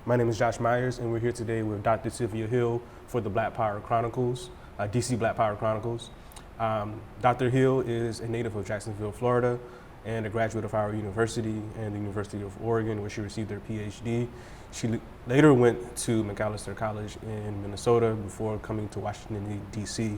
My name is Josh Myers, and we're here today with Dr. Sylvia Hill for the Black Power Chronicles, DC Black Power Chronicles. Dr. Hill is a native of Jacksonville, Florida, and a graduate of Howard University and the University of Oregon, where she received her PhD. She later went to Macalester College in Minnesota before coming to Washington, D.C.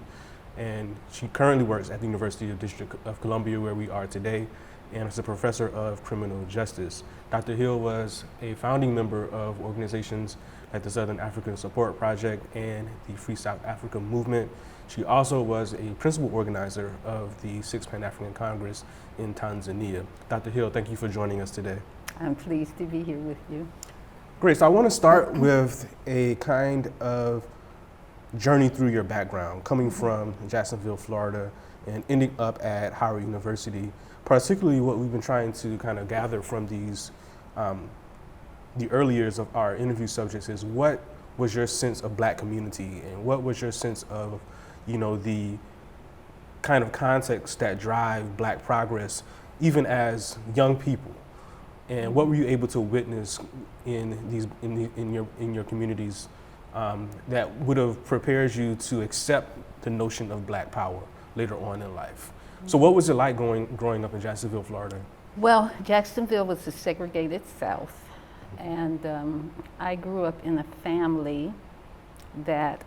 And she currently works at the University of District of Columbia, where we are today, and is a professor of criminal justice. Dr. Hill was a founding member of organizations like the Southern African Support Project and the Free South Africa Movement. She also was a principal organizer of the Sixth Pan-African Congress in Tanzania. Dr. Hill, thank you for joining us today. I'm pleased to be here with you. Great, so I want to start with a kind of journey through your background, coming from Jacksonville, Florida, and ending up at Howard University. Particularly what we've been trying to kind of gather from these, the early years of our interview subjects is what was your sense of Black community, and what was your sense of, the kind of context that drive Black progress, even as young people, and what were you able to witness in your communities that would have prepared you to accept the notion of Black power later on in life? So what was it like growing up in Jacksonville, Florida? Well, Jacksonville was the segregated South, and I grew up in a family that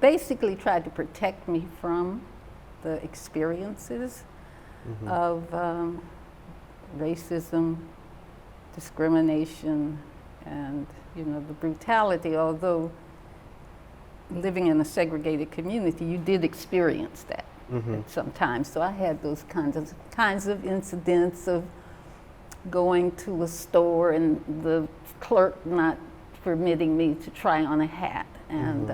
basically tried to protect me from the experiences of racism, discrimination, and the brutality. Although living in a segregated community, you did experience that sometimes. So I had those kinds of incidents of going to a store and the clerk not permitting me to try on a hat, and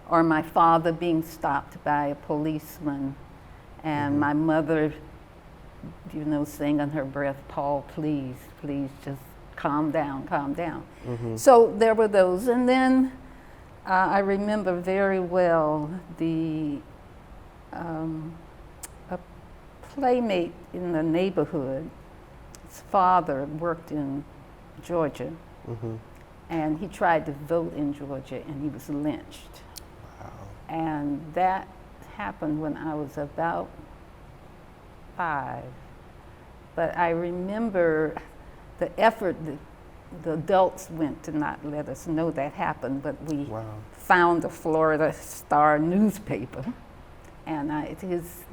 or my father being stopped by a policeman, and my mother, saying under her breath, "Paul, please, just calm down, calm down." So there were those, and then I remember very well a playmate in the neighborhood. His father worked in Georgia, and he tried to vote in Georgia, and he was lynched. Wow. And that happened when I was about 5. But I remember the effort that the adults went to not let us know that happened, but we found the Florida Star newspaper, and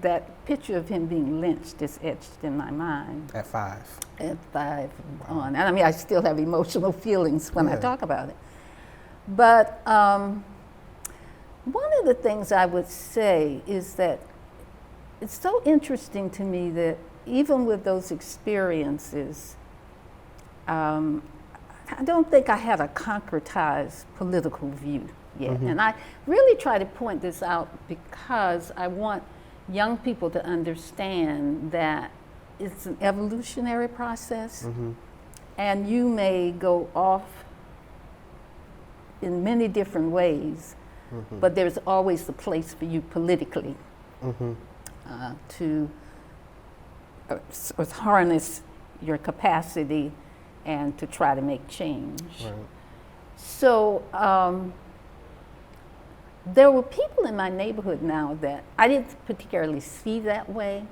that picture of him being lynched is etched in my mind. At 5? At 5 on. And I still have emotional feelings when I talk about it. But one of the things I would say is that it's so interesting to me that even with those experiences, I don't think I had a concretized political view yet. And I really try to point this out because I want young people to understand that it's an evolutionary process, and you may go off in many different ways, but there's always a place for you politically to harness your capacity and to try to make change. Right. So there were people in my neighborhood now that I didn't particularly see that way,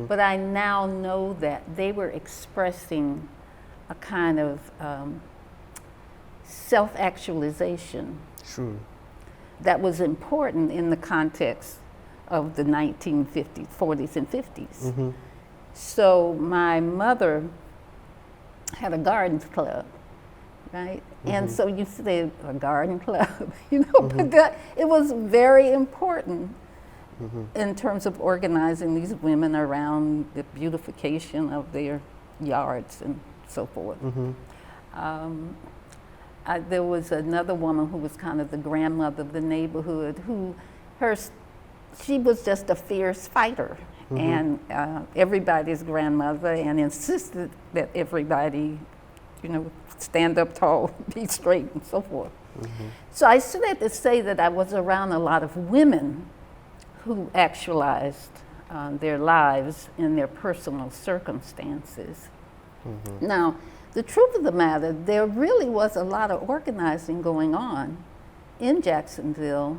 but I now know that they were expressing a kind of self-actualization that was important in the context of the 1950s, 40s, and 50s. So my mother had a garden club, right? And so you say a garden club, but it was very important in terms of organizing these women around the beautification of their yards and so forth. There was another woman who was kind of the grandmother of the neighborhood she was just a fierce fighter, and everybody's grandmother, and insisted that everybody, stand up tall, be straight, and so forth. So I said that to say that I was around a lot of women who actualized their lives in their personal circumstances. Now, the truth of the matter, there really was a lot of organizing going on in Jacksonville,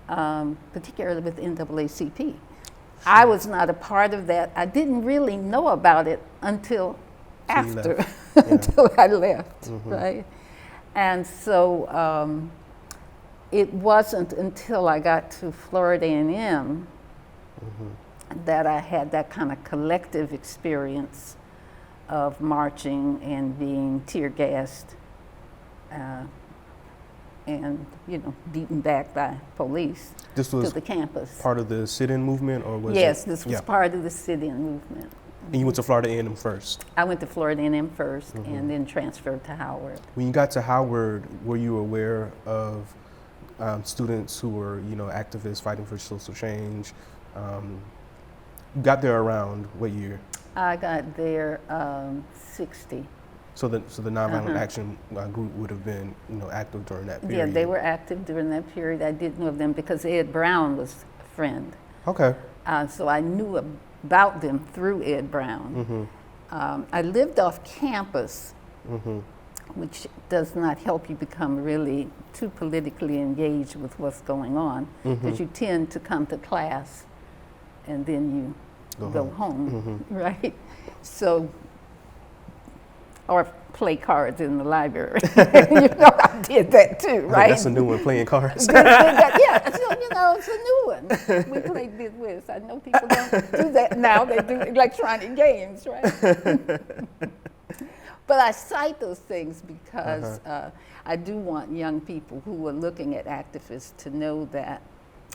particularly with NAACP. I was not a part of that. I didn't really know about it until after, until I left, right? And so it wasn't until I got to Florida A&M that I had that kind of collective experience of marching and being tear gassed and, you know, beaten back by police This was to the campus. part of the sit-in movement, or was Yes, it? this was part of the sit-in movement. And you went to Florida A&M first. I went to Florida A&M first and then transferred to Howard. When you got to Howard, were you aware of students who were, you know, activists fighting for social change? You got there around what year? I got there 60. So the nonviolent action group would have been, you know, active during that period. Yeah, they were active during that period. I did know of them because Ed Brown was a friend. Okay. So I knew about them through Ed Brown. I lived off campus, which does not help you become really too politically engaged with what's going on, because you tend to come to class and then you go home, right? So, or play cards in the library. You know, I did that too, right? That's a new one, playing cards. Yeah, so, you know, it's a new one. We played Bid Whist. I know people don't do that now. They do electronic games, right? But I cite those things because I do want young people who are looking at activists to know that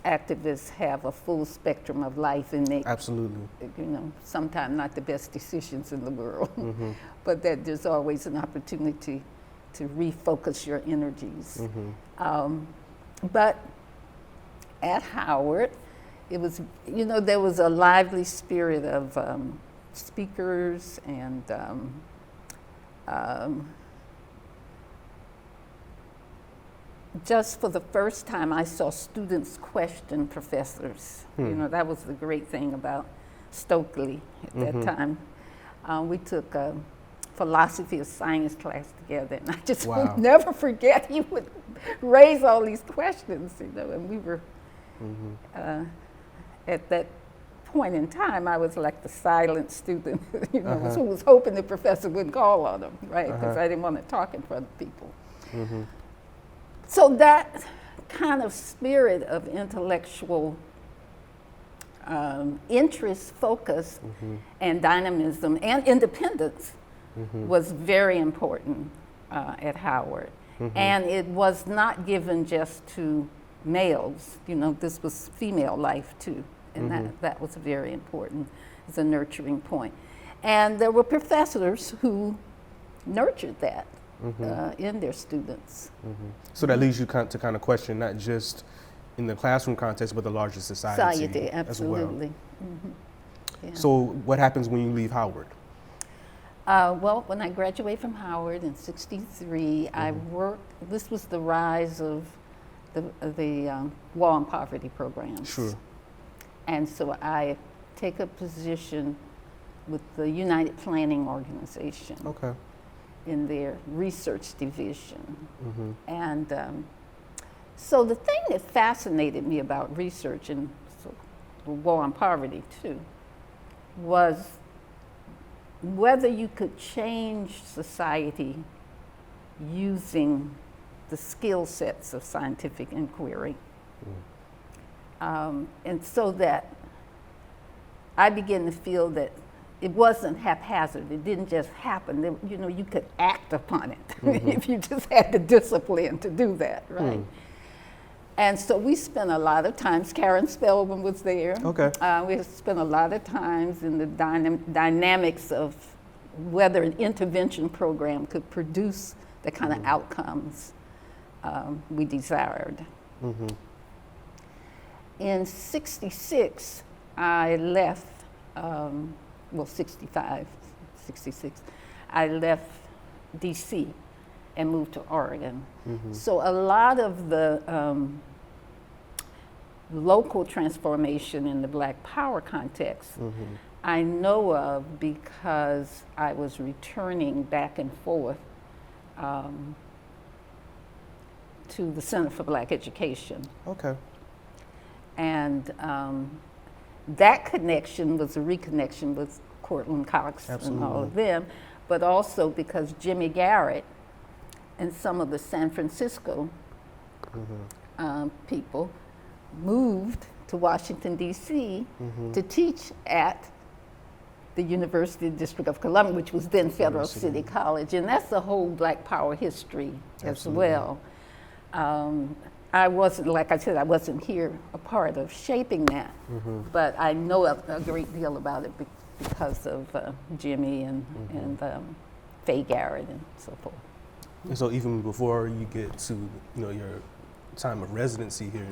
activists have a full spectrum of life and make, Absolutely. you know, sometimes not the best decisions in the world, but that there's always an opportunity to refocus your energies. But at Howard, it was, you know, there was a lively spirit of speakers and just for the first time, I saw students question professors. You know, that was the great thing about Stokely at that time. We took a philosophy of science class together, and I just would never forget. He would raise all these questions, you know, and we were at that point in time, I was like the silent student, you know, who was hoping the professor wouldn't call on him, right? Because I didn't want to talk in front of people. So that kind of spirit of intellectual interest, focus, and dynamism and independence was very important at Howard. And it was not given just to males. You know, this was female life too. And that was very important as a nurturing point. And there were professors who nurtured that in their students. So that leads you to kind of question not just in the classroom context, but the larger society absolutely. as well. So what happens when you leave Howard? Well, when I graduated from Howard in '63, I worked, this was the rise of the war on poverty programs. Sure. And so I take a position with the United Planning Organization in their research division. And so the thing that fascinated me about research and so the war on poverty too was whether you could change society using the skill sets of scientific inquiry. And so that I began to feel that it wasn't haphazard. It didn't just happen. You know, you could act upon it if you just had the discipline to do that, right? And so we spent a lot of times, Karen Spelman was there. We spent a lot of times in the dynamics of whether an intervention program could produce the kind of outcomes we desired. In '66, I left, well, 65, 66, I left DC and moved to Oregon. So a lot of the local transformation in the Black Power context I know of because I was returning back and forth to the Center for Black Education. Okay. And that connection was a reconnection with Cortland Cox and all of them, but also because Jimmy Garrett and some of the San Francisco people moved to Washington, D.C. to teach at the University District of Columbia, which was then Federal City College. And that's the whole Black Power history as well. I wasn't, like I said, I wasn't here a part of shaping that, but I know a great deal about it because of Jimmy and Faye Garrett and so forth. And so even before you get to your time of residency here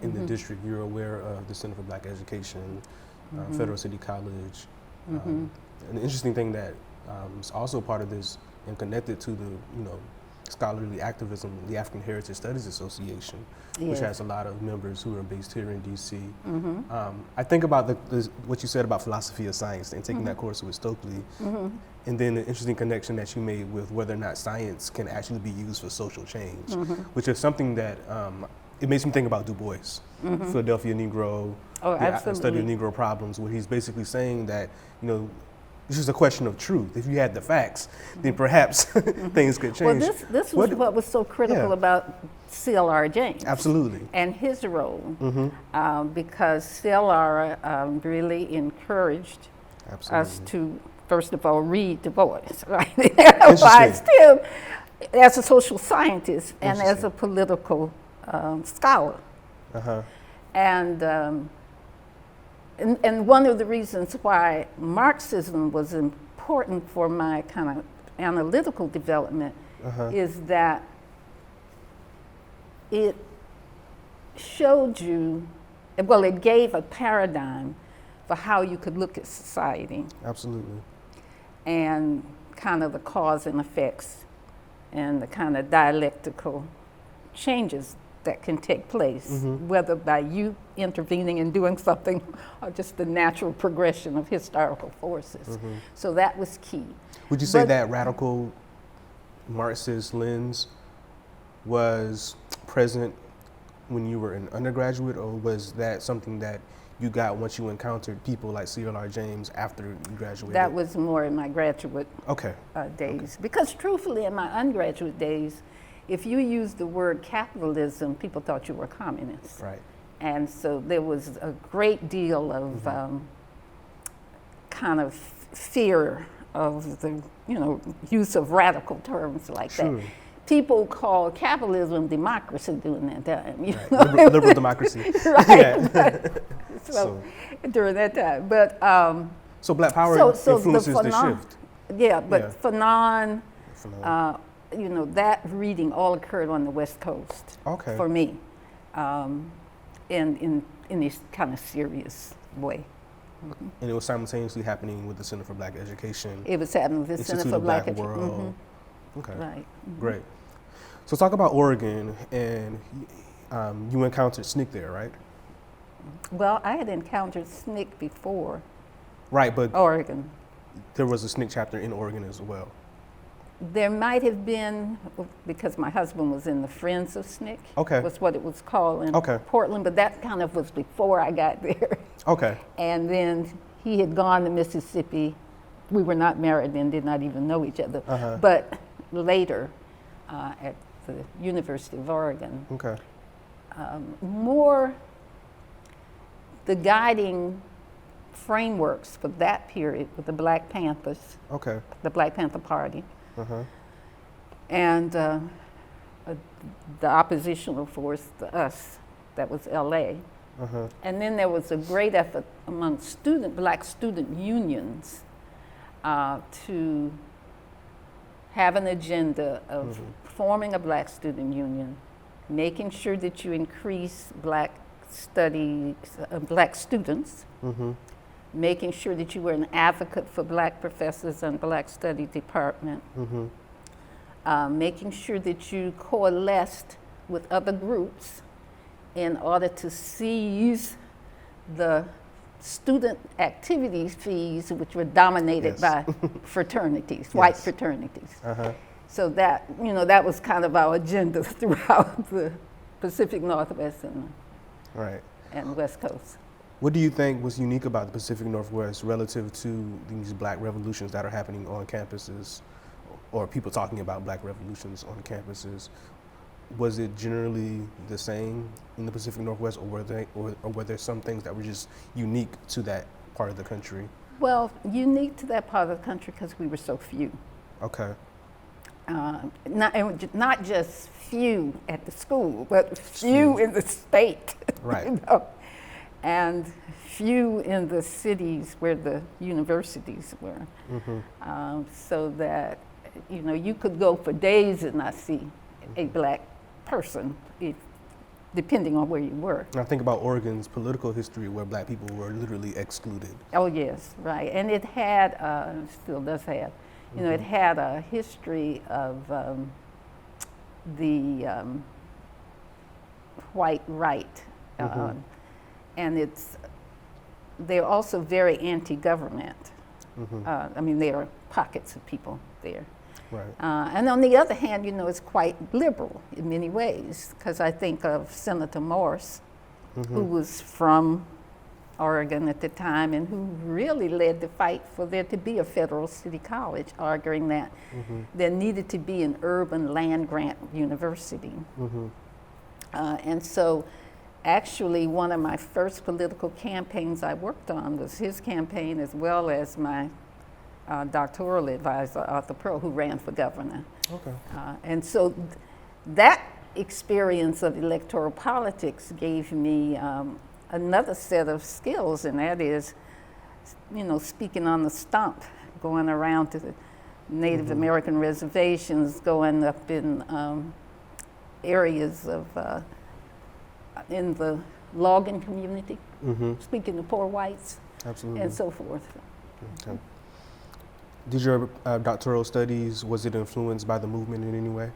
in the district, you're aware of the Center for Black Education, Federal City College. An interesting thing that is also part of this and connected to the scholarly activism, the African Heritage Studies Association, which has a lot of members who are based here in DC. I think about what you said about philosophy of science and taking that course with Stokely, and then the interesting connection that you made with whether or not science can actually be used for social change, which is something that it makes me think about Du Bois, Philadelphia Negro, the study of Negro problems, where he's basically saying that this is a question of truth. If you had the facts, then perhaps things could change. Well, this was what was so critical about CLR James. Absolutely. And his role, because CLR really encouraged us to, first of all, read Du Bois, right? Advised him as a social scientist and as a political scholar. And one of the reasons why Marxism was important for my kind of analytical development is that it showed you, well, it gave a paradigm for how you could look at society. Absolutely. And kind of the cause and effects and the kind of dialectical changes that can take place, whether by you intervening and doing something or just the natural progression of historical forces. So that was key. Would you say that radical Marxist lens was present when you were an undergraduate, or was that something that you got once you encountered people like CLR James after you graduated? That was more in my graduate days. Because truthfully, in my undergraduate days, if you used the word capitalism, people thought you were communist. Right. And so there was a great deal of kind of fear of the use of radical terms like that. People called capitalism democracy during that time. Liberal democracy. Right. So during that time, but so Black Power influences the shift. Yeah, but Fanon. That reading all occurred on the West Coast for me, in this kind of serious way. And it was simultaneously happening with the Center for Black Education. It was happening with the Center for Black Education. Okay. Right. Great. So talk about Oregon, and you encountered SNCC there, right? Well, I had encountered SNCC before. Right, but Oregon. There was a SNCC chapter in Oregon as well. There might have been, because my husband was in the Friends of SNCC, was what it was called in Portland, but that kind of was before I got there. And then he had gone to Mississippi. We were not married then, did not even know each other. But later at the University of Oregon, more the guiding frameworks for that period with the Black Panthers, the Black Panther Party, and the oppositional force, to us, that was LA. And then there was a great effort among Black student unions to have an agenda of forming a Black student union, making sure that you increase Black students, making sure that you were an advocate for Black professors and Black study department, making sure that you coalesced with other groups in order to seize the student activity fees, which were dominated Yes. by fraternities, white Yes. fraternities. Uh-huh. So that, that was kind of our agenda throughout the Pacific Northwest Right. and West Coast. What do you think was unique about the Pacific Northwest relative to these black revolutions that are happening on campuses, or people talking about black revolutions on campuses? Was it generally the same in the Pacific Northwest, or were there some things that were just unique to that part of the country? Well, unique to that part of the country because we were so few. Okay. Not just few at the school, but few in the state. Right. And few in the cities where the universities were. Mm-hmm. So that, you could go for days and not see a black person, depending on where you were. And I think about Oregon's political history where black people were literally excluded. Oh, yes, right. And it had, still does have, it had a history of the white right. And they're also very anti-government. There are pockets of people there. Right. And on the other hand, it's quite liberal in many ways, because I think of Senator Morse, who was from Oregon at the time and who really led the fight for there to be a federal city college, arguing that there needed to be an urban land grant university. And so actually one of my first political campaigns I worked on was his campaign, as well as my doctoral advisor, Arthur Pearl, who ran for governor. Okay. And so that experience of electoral politics gave me another set of skills, and that is, speaking on the stump, going around to the Native American reservations, going up in areas of, in the logging community, speaking to poor whites, Absolutely. and so forth. Okay. Did your doctoral studies, was it influenced by the movement in any way?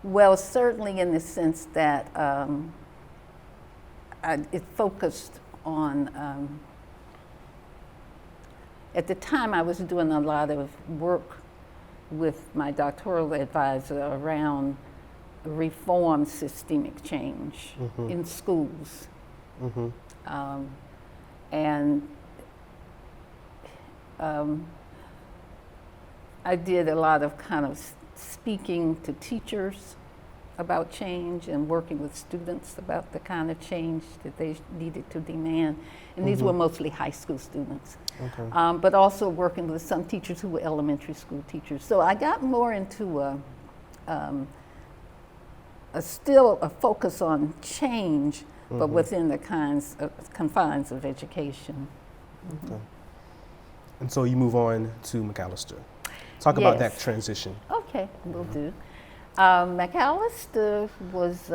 Well, certainly in the sense that it focused on, at the time I was doing a lot of work with my doctoral advisor around reform systemic change in schools. I did a lot of kind of speaking to teachers about change and working with students about the kind of change that they needed to demand. And these were mostly high school students. Okay. But also working with some teachers who were elementary school teachers. So I got more into still a focus on change, but within the confines of education. Okay. And so you move on to McAllister. Talk about that Yes. transition. Okay, will do. McAllister was,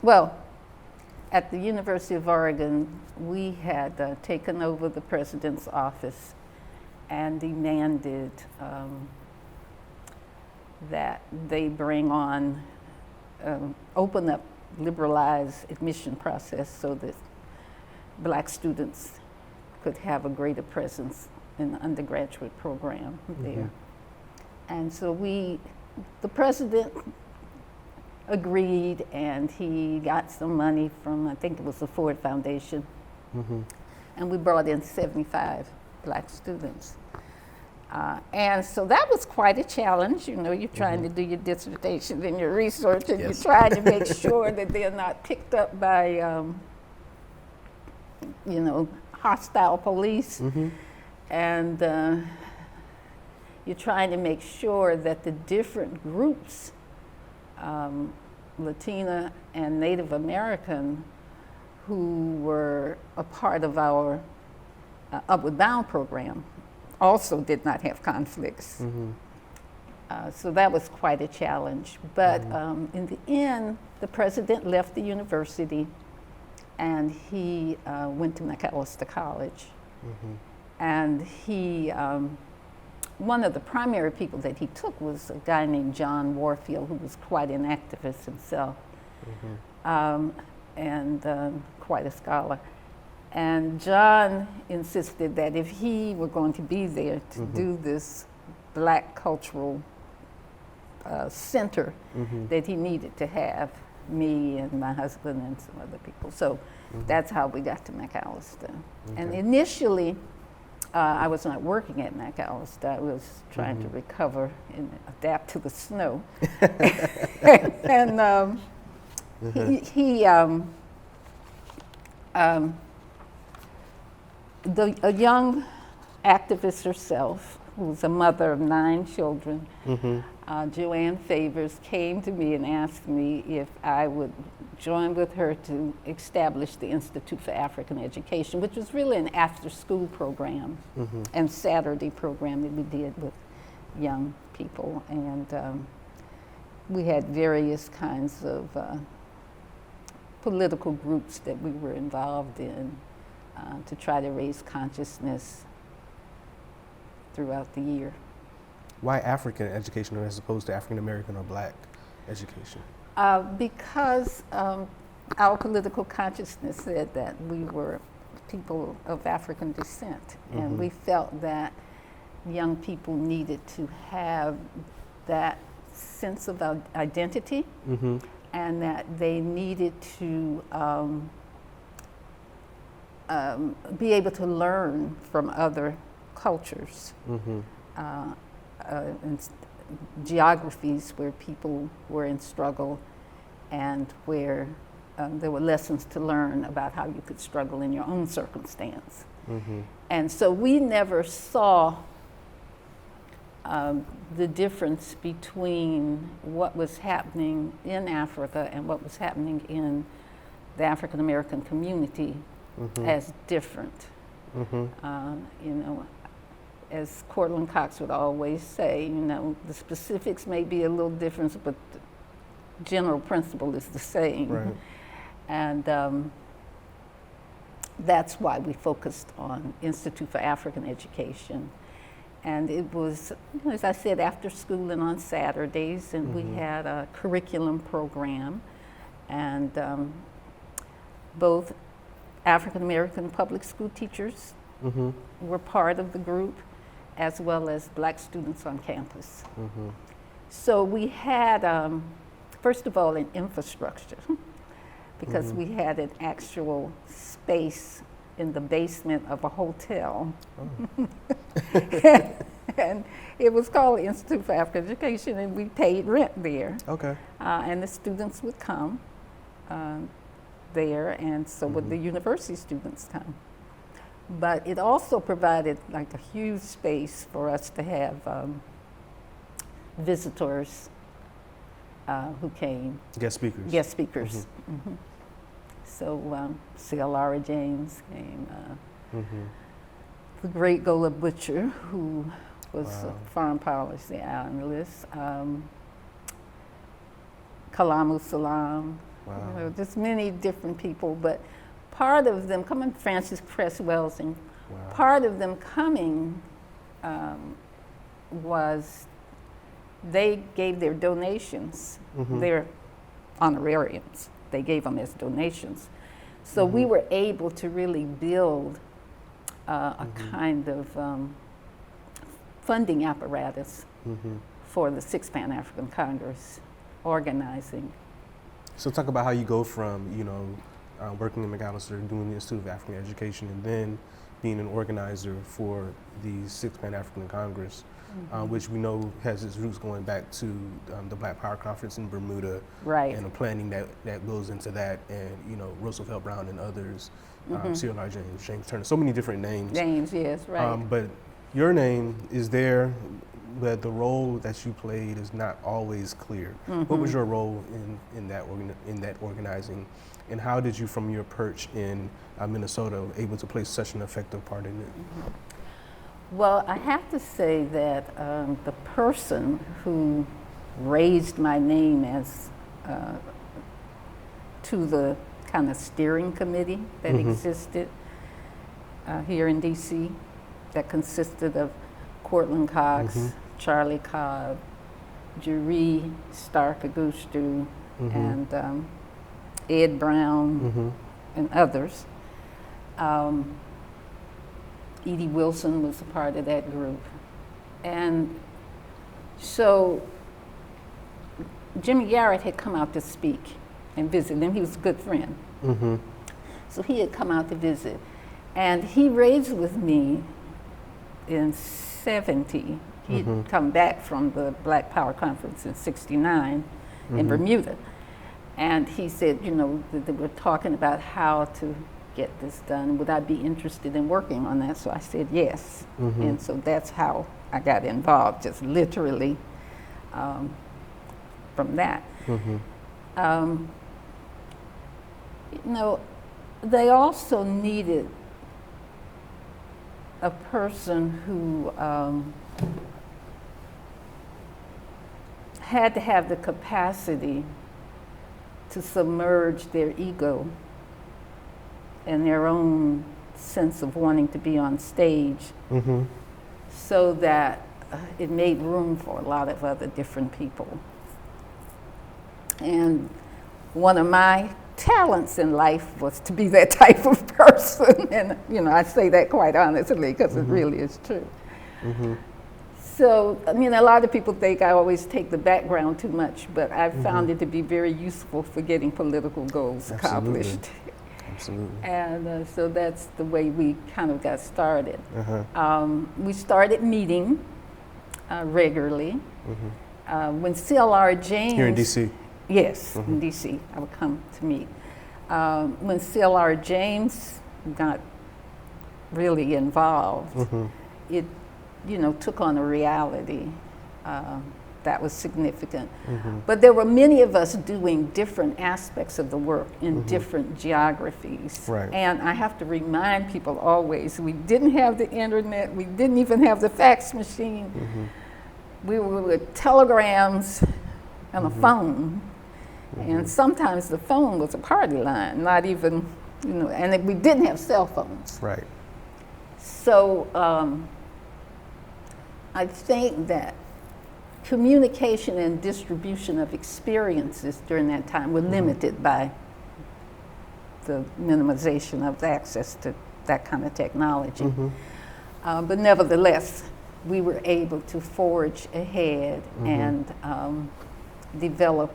well, at the University of Oregon, we had taken over the president's office and demanded that they bring on, open up, liberalize admission process so that black students could have a greater presence in the undergraduate program there. And so the president agreed, and he got some money from, I think it was the Ford Foundation, and we brought in 75 black students. And so that was quite a challenge. You're trying to do your dissertation and your research, and Yes. you're trying to make sure that they're not picked up by, hostile police. And you're trying to make sure that the different groups, Latina and Native American, who were a part of our Upward Bound program, also did not have conflicts. So that was quite a challenge. But in the end, the president left the university and he went to McAllister College. And he, one of the primary people that he took was a guy named John Warfield, who was quite an activist himself, and quite a scholar. And John insisted that if he were going to be there to do this Black cultural center, that he needed to have me and my husband and some other people. So that's how we got to McAllister. And initially, I was not working at McAllister. I was trying to recover and adapt to the snow. And a young activist herself, who was a mother of 9 children, Joanne Favors, came to me and asked me if I would join with her to establish the Institute for African Education, which was really an after-school program and Saturday program that we did with young people. And we had various kinds of political groups that we were involved in to try to raise consciousness throughout the year. Why African education as opposed to African American or Black education? Because our political consciousness said that we were people of African descent, and we felt that young people needed to have that sense of identity, and that they needed to be able to learn from other cultures. And geographies where people were in struggle and where there were lessons to learn about how you could struggle in your own circumstance. And so we never saw the difference between what was happening in Africa and what was happening in the African American community as different. You know, as Cortland Cox would always say, you know, the specifics may be a little different, but the general principle is the same. Right. And that's why we focused on Institute for African Education. And it was, you know, as I said, after school and on Saturdays, and we had a curriculum program, and both African American public school teachers were part of the group, as well as Black students on campus. So we had, first of all, an infrastructure, because we had an actual space in the basement of a hotel. And it was called the Institute for African Education, and we paid rent there. Okay. And the students would come there, and so would the university students come. But it also provided like a huge space for us to have visitors who came. Guest speakers. Guest speakers. So Laura James came, the great Gola Butcher, who was a foreign policy analyst, Kalamu Salam, you know, just many different people, but part of them coming, Francis Cress Welsing, part of them coming was they gave their donations, their honorariums, they gave them as donations. So we were able to really build a kind of funding apparatus for the 6th Pan-African Congress organizing. So talk about how you go from, you know, working in McAllister, doing the Institute of African Education, and then being an organizer for the 6th Pan-African Congress, which we know has its roots going back to the Black Power Conference in Bermuda, and the planning that goes into that, and, you know, Roosevelt Brown and others, Cyril R. James, James Turner, so many different names. Names, yes, right. But your name is there, but the role that you played is not always clear. What was your role in that organizing, and how did you, from your perch in Minnesota, able to play such an effective part in it? Well, I have to say that the person who raised my name as to the kind of steering committee that existed here in DC, that consisted of Cortland Cox, Charlie Cobb, Jeree Stark-Augustu, and Ed Brown, and others. Edie Wilson was a part of that group. And so Jimmy Garrett had come out to speak and visit him. He was a good friend. Mm-hmm. So he had come out to visit. And he raised with me in 70. He'd come back from the Black Power Conference in 69 in Bermuda. And he said, you know, they were talking about how to get this done. Would I be interested in working on that? So I said yes. And so that's how I got involved, just literally from that. You know, they also needed a person who had to have the capacity to submerge their ego and their own sense of wanting to be on stage so that it made room for a lot of other different people. And one of my talents in life was to be that type of person. And, you know, I say that quite honestly because it really is true. So, I mean, a lot of people think I always take the background too much, but I've found it to be very useful for getting political goals accomplished. Absolutely. And so that's the way we kind of got started. We started meeting regularly. When CLR James... Here in D.C.? Yes, in D.C. I would come to meet. When CLR James got really involved, it, you know, took on a reality that was significant. But there were many of us doing different aspects of the work in different geographies. Right. And I have to remind people always, we didn't have the internet, we didn't even have the fax machine. We were with telegrams and a phone. And sometimes the phone was a party line, not even, you know, and we didn't have cell phones. Right. So I think that communication and distribution of experiences during that time were limited by the minimization of access to that kind of technology. But nevertheless, we were able to forge ahead and develop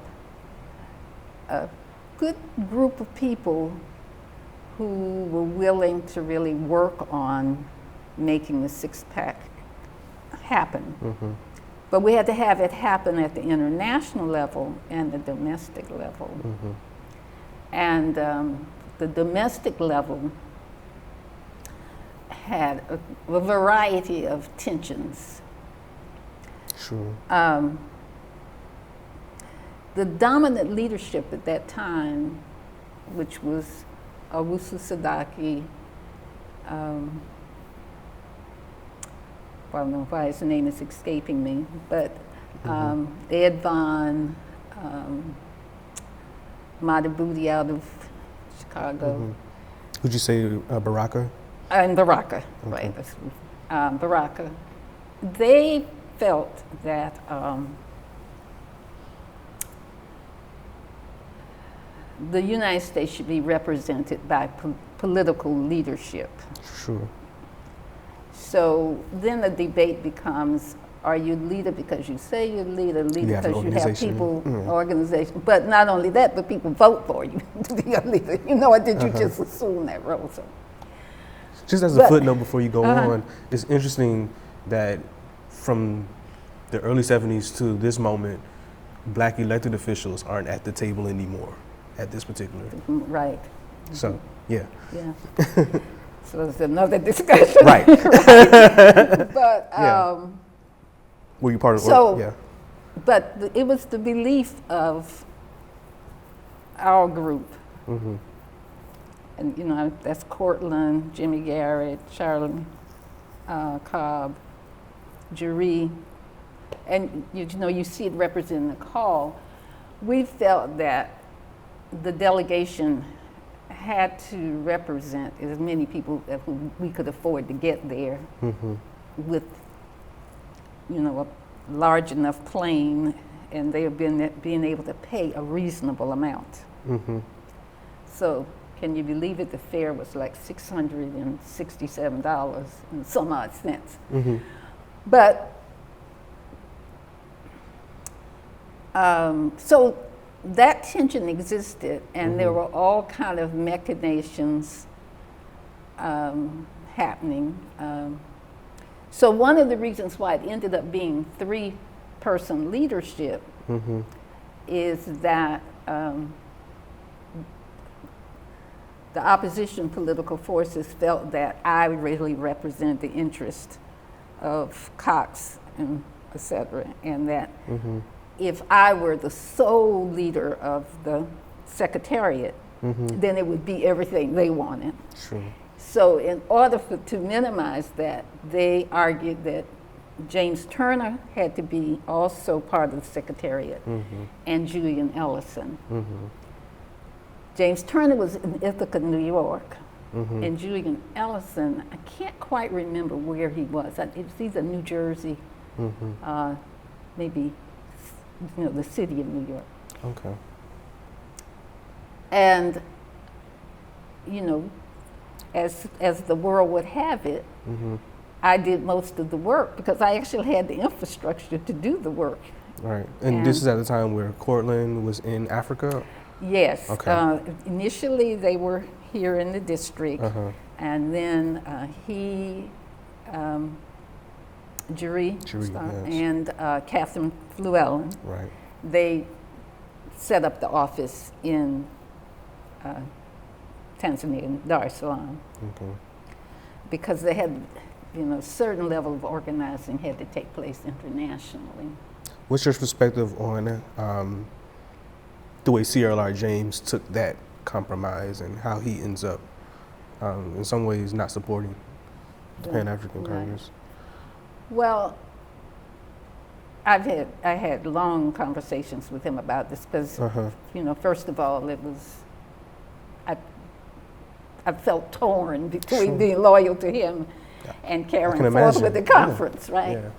a good group of people who were willing to really work on making the six-pack happen. But we had to have it happen at the international level and the domestic level. And the domestic level had a variety of tensions. Sure. The dominant leadership at that time, which was Owusu Sadaki, I don't know why his name is escaping me, but Ed Von, Madabuti out of Chicago. Would you say Baraka? And Baraka, right, Baraka. They felt that the United States should be represented by political leadership. Sure. So then the debate becomes, are you leader because you say you're leader because you have people, organization, but not only that, but people vote for you to be a leader, you know, or did you just assume that role? So, just as a footnote before you go on, it's interesting that from the early 70s to this moment, Black elected officials aren't at the table anymore at this particular. Right. So, yeah. Yeah. So it's another discussion. Right. But, were you part of but it was the belief of our group. And, you know, that's Cortland, Jimmy Garrett, Charlie Cobb, Jeree, and, you know, you see it represented in the call. We felt that the delegation had to represent as many people as we could afford to get there with, you know, a large enough plane, and they have been being able to pay a reasonable amount. So can you believe it? The fare was like $667 and some odd cents. Mm-hmm. But so that tension existed, and there were all kind of machinations happening. So one of the reasons why it ended up being three-person leadership is that the opposition political forces felt that I really represent the interest of Cox and et cetera, and that if I were the sole leader of the secretariat, then it would be everything they wanted. Sure. So in order to minimize that, they argued that James Turner had to be also part of the secretariat, and Julian Ellison. James Turner was in Ithaca, New York, and Julian Ellison, I can't quite remember where he was. It was either New Jersey, maybe, the city of New York. Okay. And, as the world would have it, I did most of the work because I actually had the infrastructure to do the work. Right. And this is at the time where Cortland was in Africa? Yes. Okay. Initially, they were here in the district, and then Jury yes. and Catherine Llewellyn, Right. they set up the office in Tanzania, in Dar es Salaam, Okay. because they had, a certain level of organizing had to take place internationally. What's your perspective on the way CLR James took that compromise and how he ends up, in some ways, not supporting the Pan-African Congress? Well, I had long conversations with him about this because, first of all, I felt torn between being loyal to him and carrying forth with the conference, right? Yeah.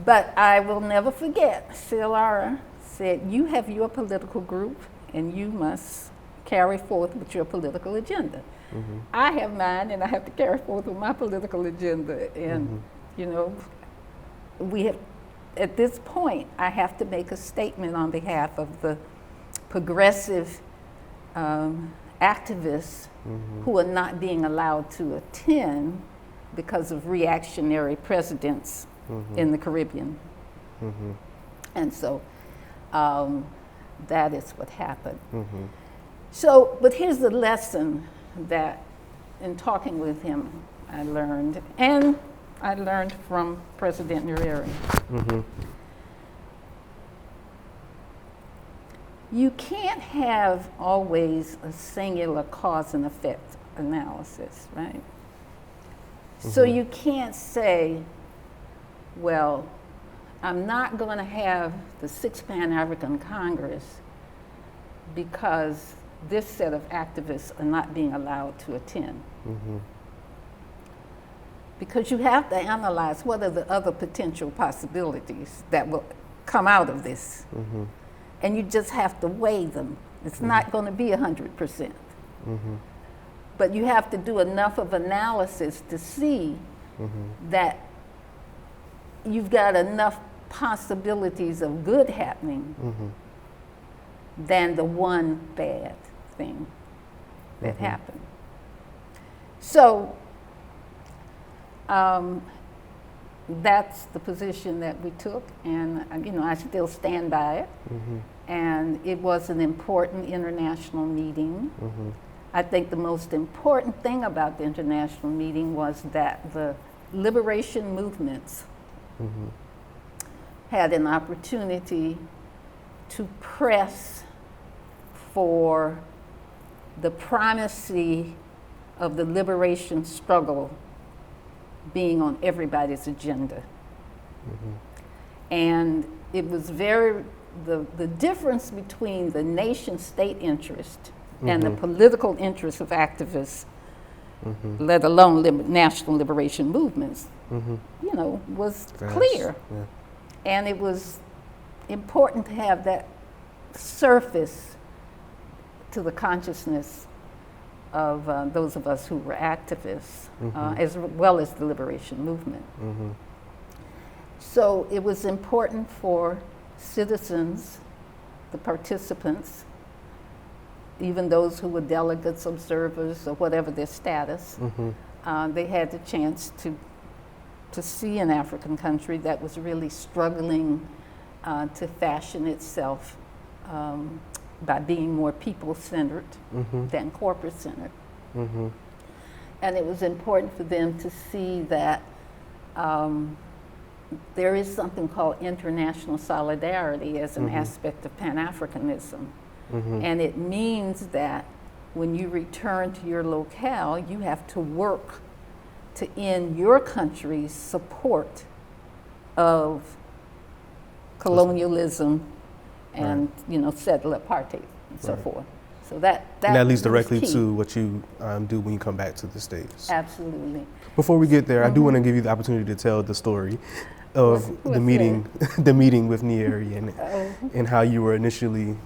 But I will never forget, CLR said, you have your political group and you must carry forth with your political agenda. I have mine and I have to carry forth with my political agenda. And, we have, at this point, I have to make a statement on behalf of the progressive activists who are not being allowed to attend because of reactionary presidents in the Caribbean. And so that is what happened. So, but here's the lesson that in talking with him I learned, and I learned from President Nyerere. You can't have always a singular cause and effect analysis, right? So you can't say, well, I'm not going to have the Sixth Pan-African Congress because this set of activists are not being allowed to attend. Because you have to analyze what are the other potential possibilities that will come out of this. And you just have to weigh them. It's not going to be 100%. But you have to do enough of analysis to see that you've got enough possibilities of good happening than the one bad thing that happened. So that's the position that we took, and I still stand by it. And it was an important international meeting. I think the most important thing about the international meeting was that the liberation movements had an opportunity to press for the primacy of the liberation struggle being on everybody's agenda. And it was the difference between the nation state interest and the political interest of activists, let alone national liberation movements, was clear. Yeah. And it was important to have that surface to the consciousness of those of us who were activists, as well as the liberation movement. So it was important for citizens, the participants, even those who were delegates, observers, or whatever their status, they had the chance to see an African country that was really struggling to fashion itself by being more people-centered than corporate-centered. And it was important for them to see that there is something called international solidarity as an aspect of Pan-Africanism. And it means that when you return to your locale, you have to work to end your country's support of colonialism and settler apartheid and so forth. So that and that leads was directly key. to what you do when you come back to the States. Absolutely. Before we get there, I do want to give you the opportunity to tell the story of the meeting, the meeting with Nyeri and how you were initially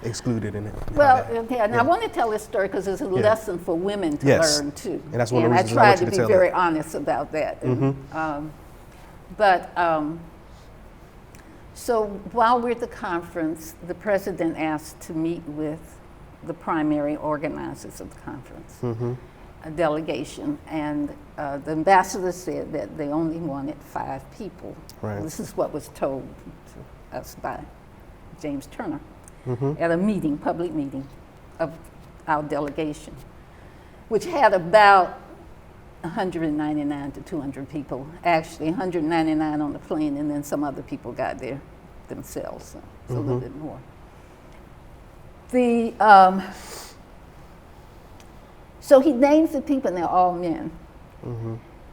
excluded in it. Well, and I want to tell this story because it's a lesson for women to learn too. And that's one of the reasons I I tried want you to to be tell very it. honest about that. So while we're at the conference, the president asked to meet with the primary organizers of the conference, a delegation, and the ambassador said that they only wanted 5 people. Right. This is what was told to us by James Turner at a meeting, public meeting of our delegation, which had about 199 to 200 people. Actually, 199 on the plane, and then some other people got there themselves, so it's a little bit more. So he names the people, and they're all men.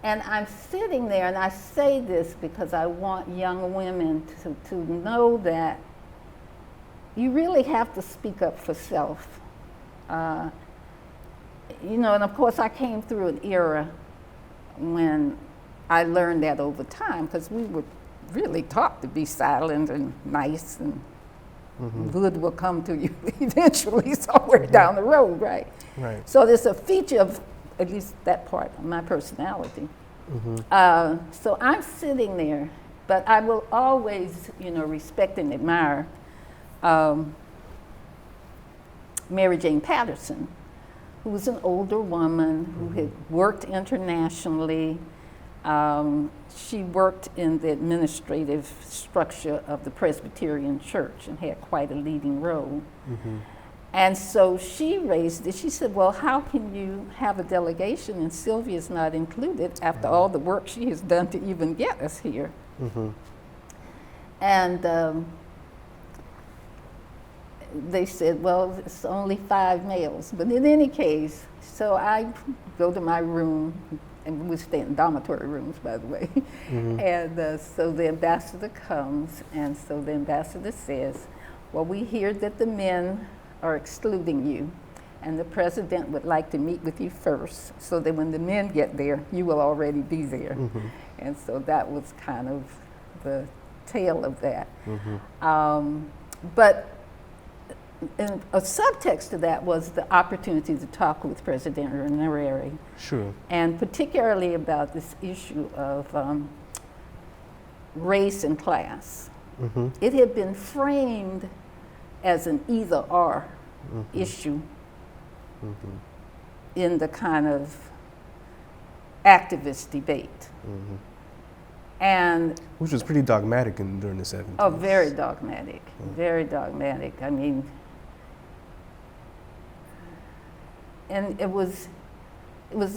And I'm sitting there, and I say this because I want young women to know that you really have to speak up for self. And of course I came through an era when I learned that over time, because we were really taught to be silent and nice, and good will come to you eventually somewhere down the road, right? Right. So there's a feature of at least that part of my personality. So I'm sitting there, but I will always, respect and admire Mary Jane Patterson, who was an older woman who had worked internationally. She worked in the administrative structure of the Presbyterian Church and had quite a leading role. And so she raised it. She said, well, how can you have a delegation and Sylvia's not included after all the work she has done to even get us here? And they said, well, it's only 5 males. But in any case, so I go to my room, and we stay in dormitory rooms, by the way. And so the ambassador comes, and so the ambassador says, well, we hear that the men are excluding you, and the president would like to meet with you first, so that when the men get there, you will already be there. And so that was kind of the tale of that. But a subtext to that was the opportunity to talk with President Nyeri. Sure. And particularly about this issue of race and class. It had been framed as an either-or issue in the kind of activist debate. And which was pretty dogmatic during the 70s. oh, very dogmatic, very dogmatic. I mean, and it was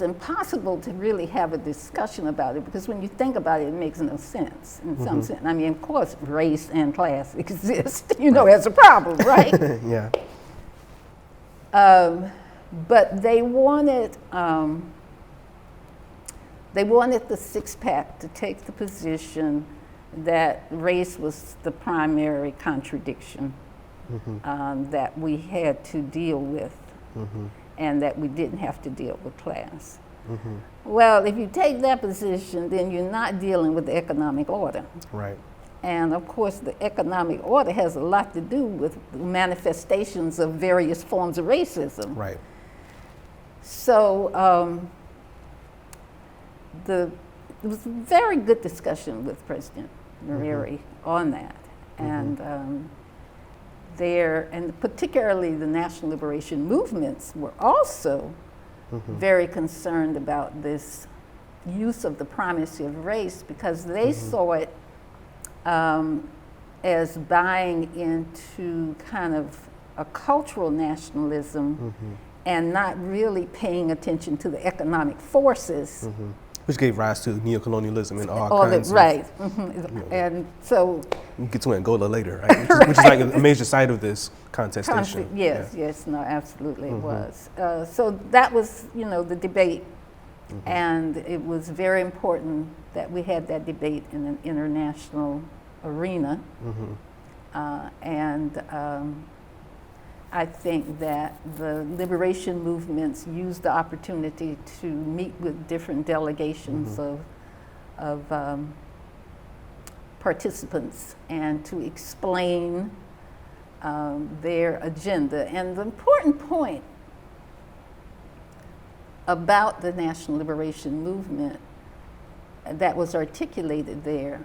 impossible to really have a discussion about it, because when you think about it, it makes no sense in some sense. I mean, of course, race and class exist, as a problem, right? Yeah. But they wanted the six-pack to take the position that race was the primary contradiction that we had to deal with, and that we didn't have to deal with class. Well, if you take that position, then you're not dealing with the economic order. Right. And of course, the economic order has a lot to do with manifestations of various forms of racism. Right. So it was a very good discussion with President Nyerere on that. And and particularly the national liberation movements were also very concerned about this use of the primacy of race, because they saw it as buying into kind of a cultural nationalism and not really paying attention to the economic forces. Which gave rise to neocolonialism and all kinds of... Right. And so... We'll get to Angola later, right? Which is like a major side of this contestation. Yes, no, absolutely it was. So that was, the debate. And it was very important that we had that debate in an international arena. I think that the liberation movements used the opportunity to meet with different delegations of participants and to explain their agenda. And the important point about the national liberation movement that was articulated there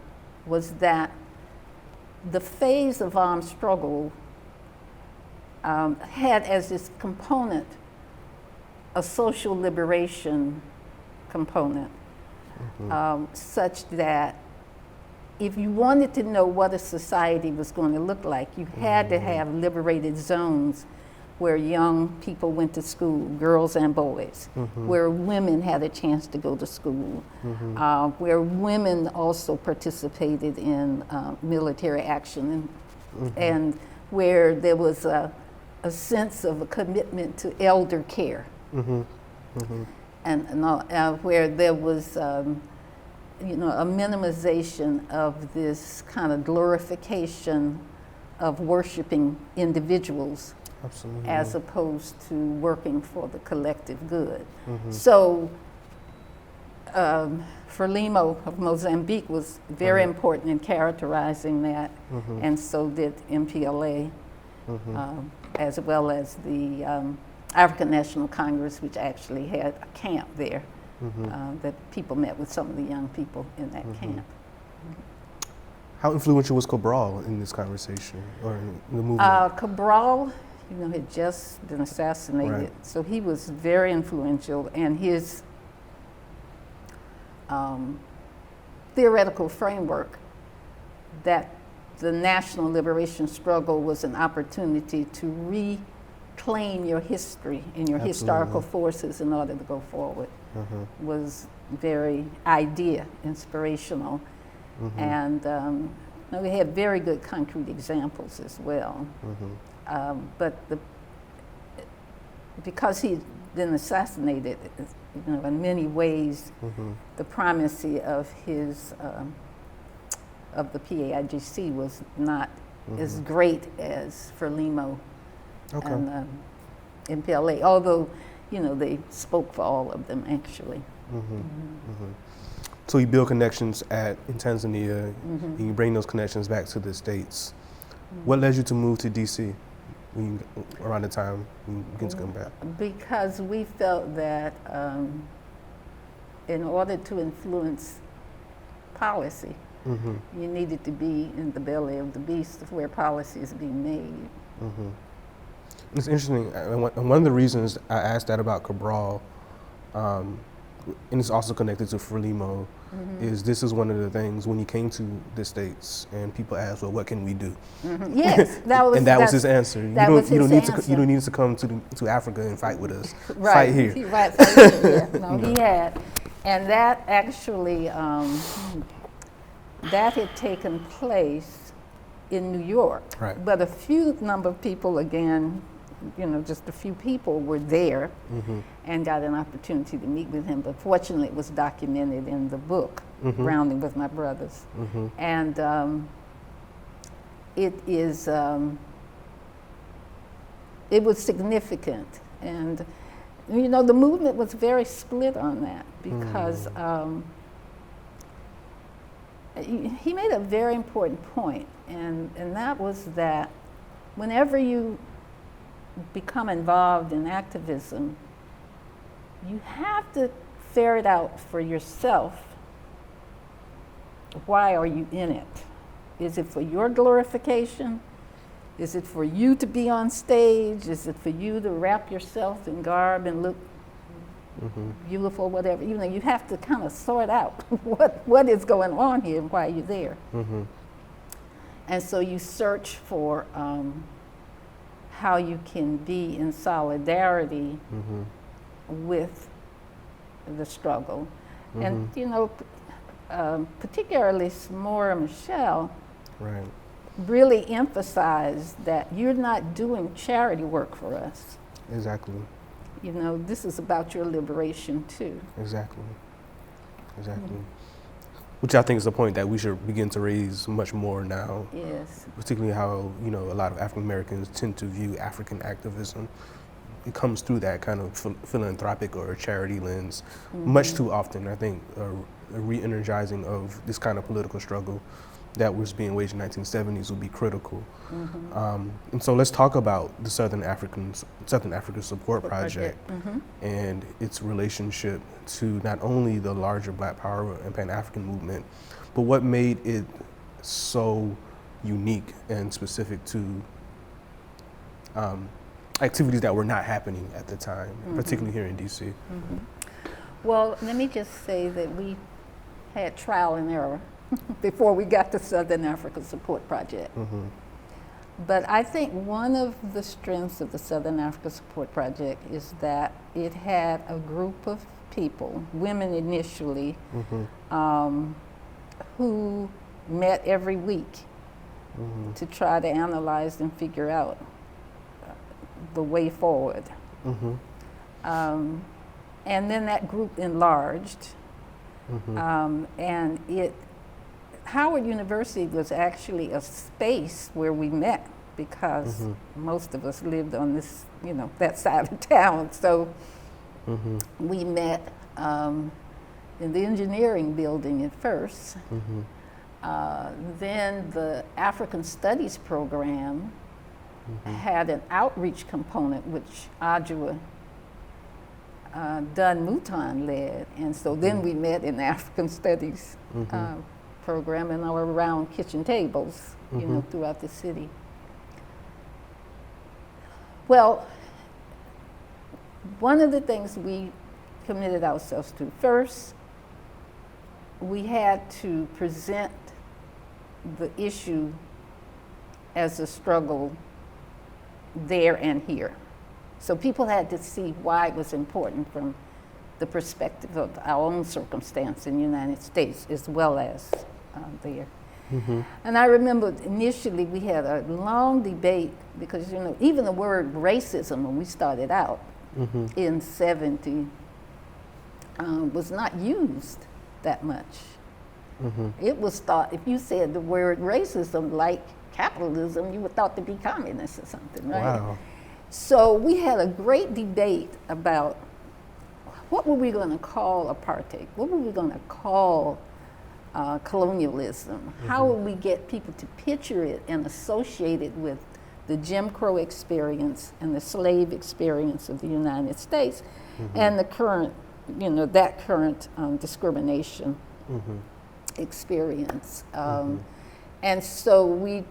was that the phase of armed struggle had as its component a social liberation component, such that if you wanted to know what a society was going to look like, you had to have liberated zones where young people went to school, girls and boys, where women had a chance to go to school, where women also participated in military action, and where there was a sense of a commitment to elder care, and where there was a minimization of this kind of glorification of worshiping individuals. Absolutely. As opposed to working for the collective good. So Frelimo of Mozambique was very important in characterizing that, and so did MPLA, as well as the African National Congress, which actually had a camp there that people met with some of the young people in that camp. How influential was Cabral in this conversation or in the movement? Cabral, had just been assassinated. So he was very influential, and his theoretical framework that the national liberation struggle was an opportunity to reclaim your history and your historical forces in order to go forward was very inspirational. And we had very good concrete examples as well. But because he'd been assassinated, in many ways, the primacy of his of the PAIGC was not as great as Frelimo and MPLA, although they spoke for all of them actually. So you build connections in Tanzania, and you bring those connections back to the States. What led you to move to DC around the time you began to come back? Because we felt that in order to influence policy, you needed to be in the belly of the beast of where policy is being made. It's interesting. One of the reasons I asked that about Cabral, and it's also connected to Frelimo, is this is one of the things when he came to the States and people asked, well, what can we do? Yes, that was his answer. You don't need to come to Africa and fight with us. Right. Fight here. Right, fight here. No, he had. And that actually, that had taken place in New York. Right. But a few number of people, again, just a few people were there and got an opportunity to meet with him. But fortunately, it was documented in the book, Grounding with My Brothers. And it was significant. And, the movement was very split on that because he made a very important point, and that was that whenever you become involved in activism, you have to ferret out for yourself, why are you in it? Is it for your glorification? Is it for you to be on stage? Is it for you to wrap yourself in garb and look beautiful, whatever? You know, you have to kind of sort out what is going on here and why you're there. And so you search for how you can be in solidarity with the struggle. And, you know, particularly S'more Michelle really emphasized that you're not doing charity work for us. Exactly. You know, this is about your liberation too. Exactly. Which I think is a point that we should begin to raise much more now. Yes. Particularly how, you know, a lot of African Americans tend to view African activism. It comes through that kind of philanthropic or charity lens much too often. I think a re-energizing of this kind of political struggle that was being waged in the 1970s would be critical. And so let's talk about the Southern Africa Support Project and its relationship to not only the larger Black Power and Pan-African movement, but what made it so unique and specific to activities that were not happening at the time, particularly here in DC. Well, let me just say that we had trial and error before we got the Southern Africa Support Project. But I think one of the strengths of the Southern Africa Support Project is that it had a group of people, women initially, who met every week to try to analyze and figure out the way forward. And then that group enlarged, and Howard University was actually a space where we met because most of us lived on this, you know, that side of town. So we met in the engineering building at first. Then the African Studies program had an outreach component, which Adjoa Dunn Mouton led. And so then we met in the African Studies program and our around kitchen tables, you know, throughout the city. Well, one of the things we committed ourselves to, first, we had to present the issue as a struggle there and here. So people had to see why it was important from the perspective of our own circumstance in the United States as well as there. And I remember initially we had a long debate because, you know, even the word racism when we started out in 70 was not used that much. It was thought, if you said the word racism like capitalism, you were thought to be communist or something, right? Wow. So we had a great debate about what were we going to call apartheid? What were we going to call colonialism? How would we get people to picture it and associate it with the Jim Crow experience and the slave experience of the United States and the current, you know, that current discrimination experience. And so we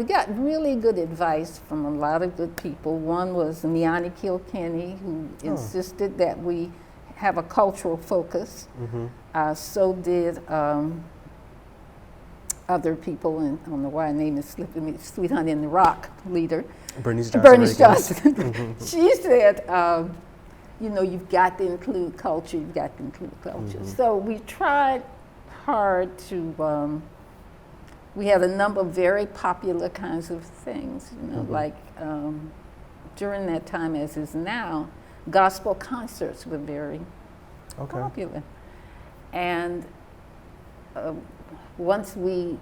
got really good advice from a lot of good people. One was Miani Kilkenny, who insisted that we have a cultural focus. So did other people, and I don't know why her name is slipping me, Sweet Honey in the Rock leader. Bernice Johnson. She said, you know, you've got to include culture, you've got to include culture. So we tried hard to, we had a number of very popular kinds of things, you know, like during that time, as is now, gospel concerts were very popular. And once we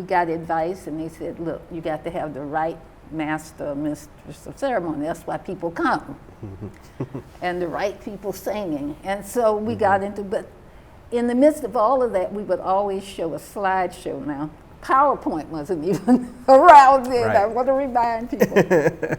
got advice and they said, look, you got to have the right master or mistress of ceremony. That's why people come. And the right people singing. And so we got into, but in the midst of all of that, we would always show a slideshow now. PowerPoint wasn't even around then. Right. I want to remind people.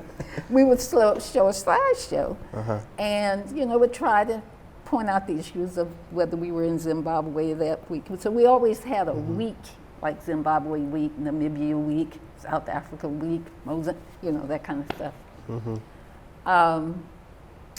we would show a slideshow, Uh-huh. and would try to point out the issues of whether we were in Zimbabwe that week. So we always had a week, like Zimbabwe week, Namibia week, South Africa week, Mozambique, that kind of stuff. And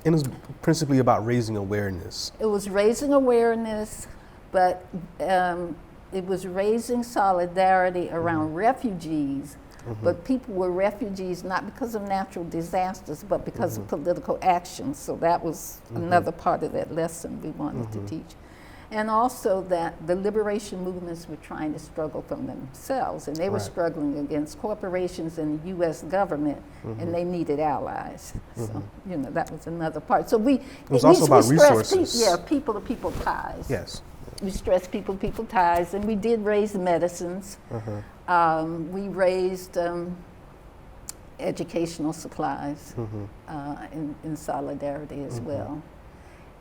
it was principally about raising awareness. It was raising awareness, but it was raising solidarity around refugees. But people were refugees not because of natural disasters, but because of political action. So that was another part of that lesson we wanted to teach. And also that the liberation movements were trying to struggle from themselves, and they were struggling against corporations and the U.S. government, and they needed allies. So, that was another part. So it was also about resources. People-to-people ties. Yes. We stressed people-to-people ties, and we did raise medicines. We raised educational supplies in solidarity as well.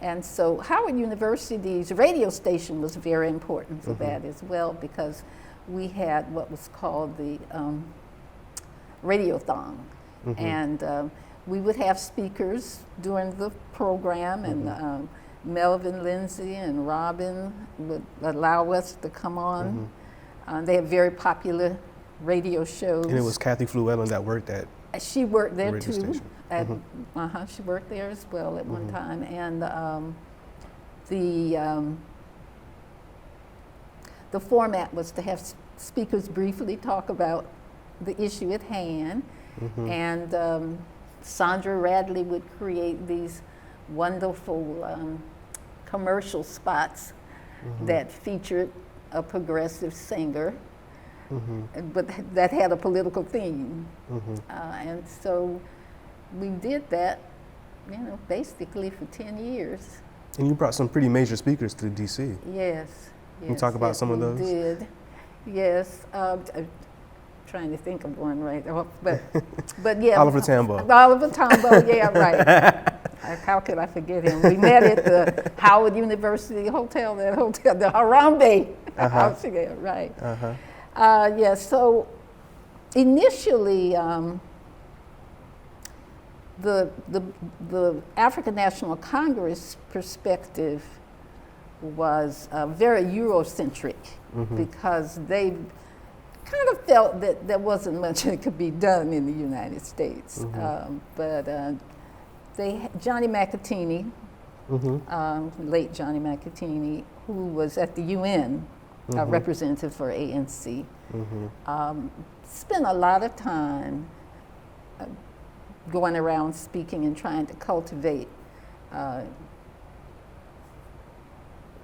And so Howard University's radio station was very important for that as well, because we had what was called the radiothon. And we would have speakers during the program, and Melvin Lindsay and Robin would allow us to come on. They had very popular radio shows. And it was Kathy Fluellen that worked at She worked there radio too. station. She worked there as well at one time. And the format was to have speakers briefly talk about the issue at hand. And Sandra Radley would create these wonderful commercial spots that featured a progressive singer, but that had a political theme. And so we did that, basically for 10 years. And you brought some pretty major speakers to DC. Yes. Can you talk about some of those? We did. Yes. I'm trying to think of one right off, but yeah. Oliver Tambo. Oliver Tambo, yeah, right. How could I forget him? We met at the Howard University Hotel, the Harambe House, yeah, right. So initially, the African National Congress perspective was very Eurocentric, because they kind of felt that there wasn't much that could be done in the United States. Johnny McAteeney, late Johnny McAteeney, who was at the UN, representative for ANC, spent a lot of time going around speaking and trying to cultivate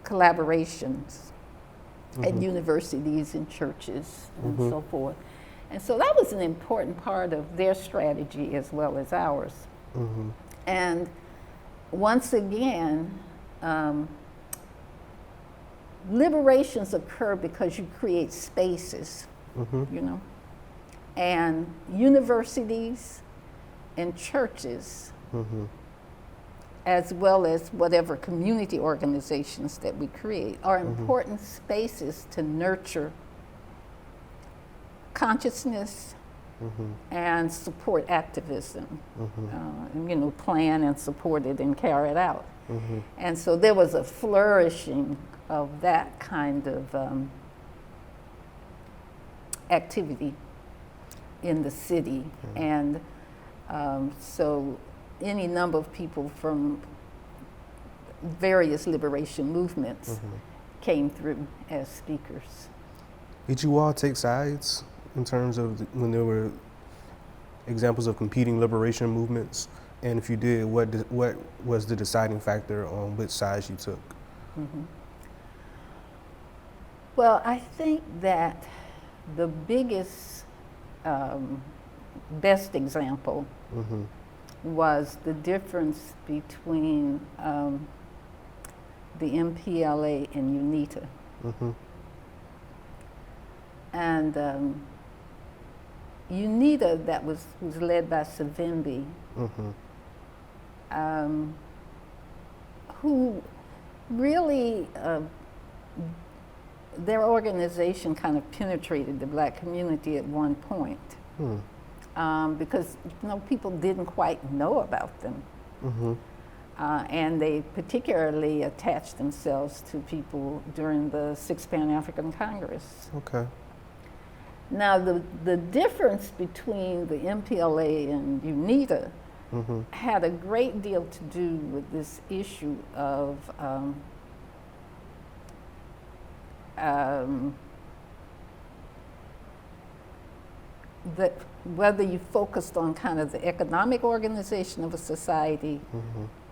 collaborations at universities and churches and so forth. And so that was an important part of their strategy as well as ours. And once again, liberations occur because you create spaces, and universities and churches, as well as whatever community organizations that we create, are important spaces to nurture consciousness and support activism, plan and support it and carry it out. And so there was a flourishing of that kind of activity in the city. And so any number of people from various liberation movements came through as speakers. Did you all take sides in terms of when there were examples of competing liberation movements? And if you did, what was the deciding factor on which sides you took? Well, I think that the biggest, best example was the difference between the MPLA and UNITA. And UNITA, that was led by Savimbi, who really, their organization kind of penetrated the black community at one point. because people didn't quite know about them. Mm-hmm. And they particularly attached themselves to people during the Sixth Pan-African Congress. Okay. Now, the difference between the MPLA and UNITA had a great deal to do with this issue of that whether you focused on kind of the economic organization of a society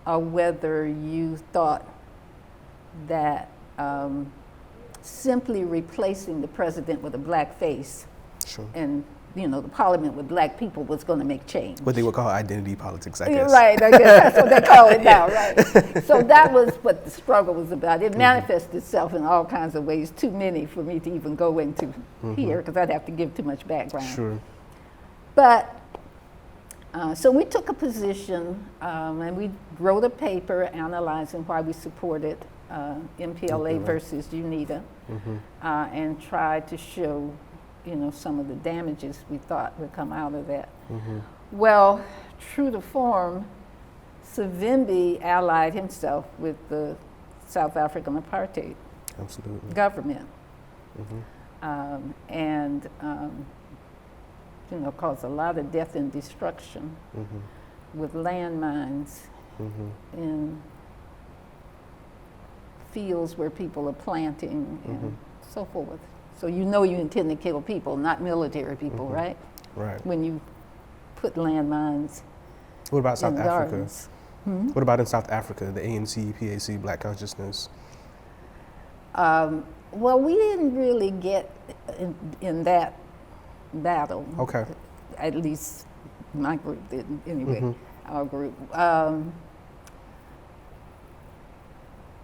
or whether you thought that simply replacing the president with a black face and the parliament with black people was going to make change. What they would call identity politics, I guess. Right, I guess that's what they call it now, right? So that was what the struggle was about. It manifested itself in all kinds of ways, too many for me to even go into here, because I'd have to give too much background. Sure. But, so we took a position, and we wrote a paper analyzing why we supported MPLA versus UNITA, and tried to show some of the damages we thought would come out of that. Well, true to form, Savimbi allied himself with the South African apartheid government, and caused a lot of death and destruction with landmines in fields where people are planting and so forth. So you intend to kill people, not military people, right? Right. When you put landmines. What about South in Africa? gardens. What about in South Africa, the ANC, PAC, Black Consciousness? Well, we didn't really get in that battle. Okay. At least my group didn't, anyway, our group.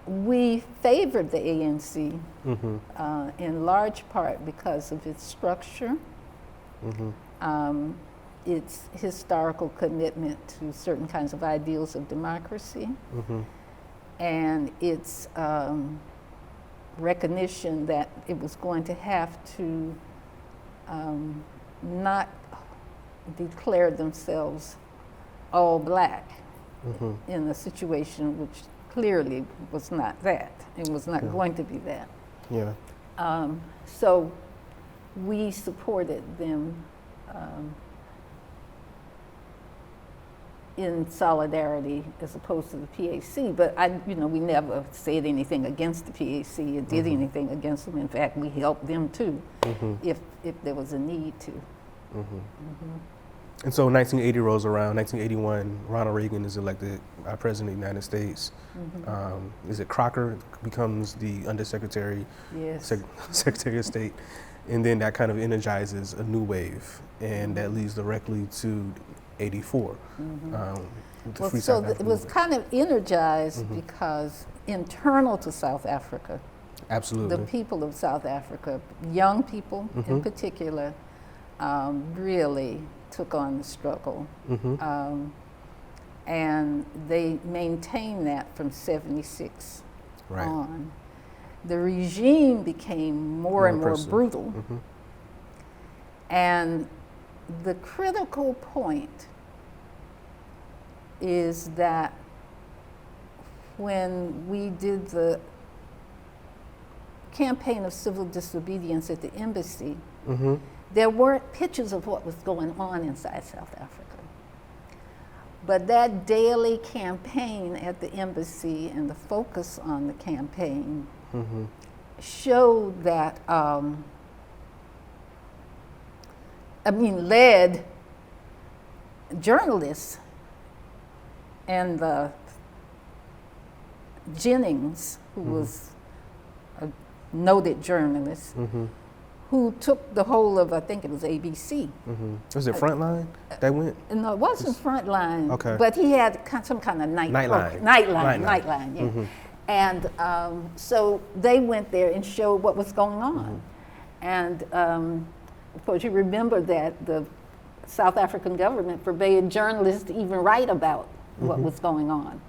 We favored the ANC in large part because of its structure, its historical commitment to certain kinds of ideals of democracy, and its recognition that it was going to have to not declare themselves all black in a situation which clearly was not that. It was not going to be that. Yeah. So we supported them in solidarity as opposed to the PAC, but we never said anything against the PAC or did anything against them. In fact, we helped them too, if there was a need to. And so 1980 rolls around, 1981, Ronald Reagan is elected President of the United States. Is it Crocker becomes the Undersecretary, Secretary of State, and then that kind of energizes a new wave, and that leads directly to 84. Well, so it was kind of energized because internal to South Africa, the people of South Africa, young people in particular, really took on the struggle. And they maintained that from 76 on. The regime became more and more brutal. And the critical point is that when we did the campaign of civil disobedience at the embassy, there weren't pictures of what was going on inside South Africa. But that daily campaign at the embassy and the focus on the campaign showed that, led journalists and Jennings, who was a noted journalist, who took the whole of, I think it was ABC. Was it Frontline that went? No, it wasn't Frontline, Okay. but he had some kind of Nightline, yeah. And so they went there and showed what was going on. And of course, you remember that the South African government forbade journalists to even write about what was going on.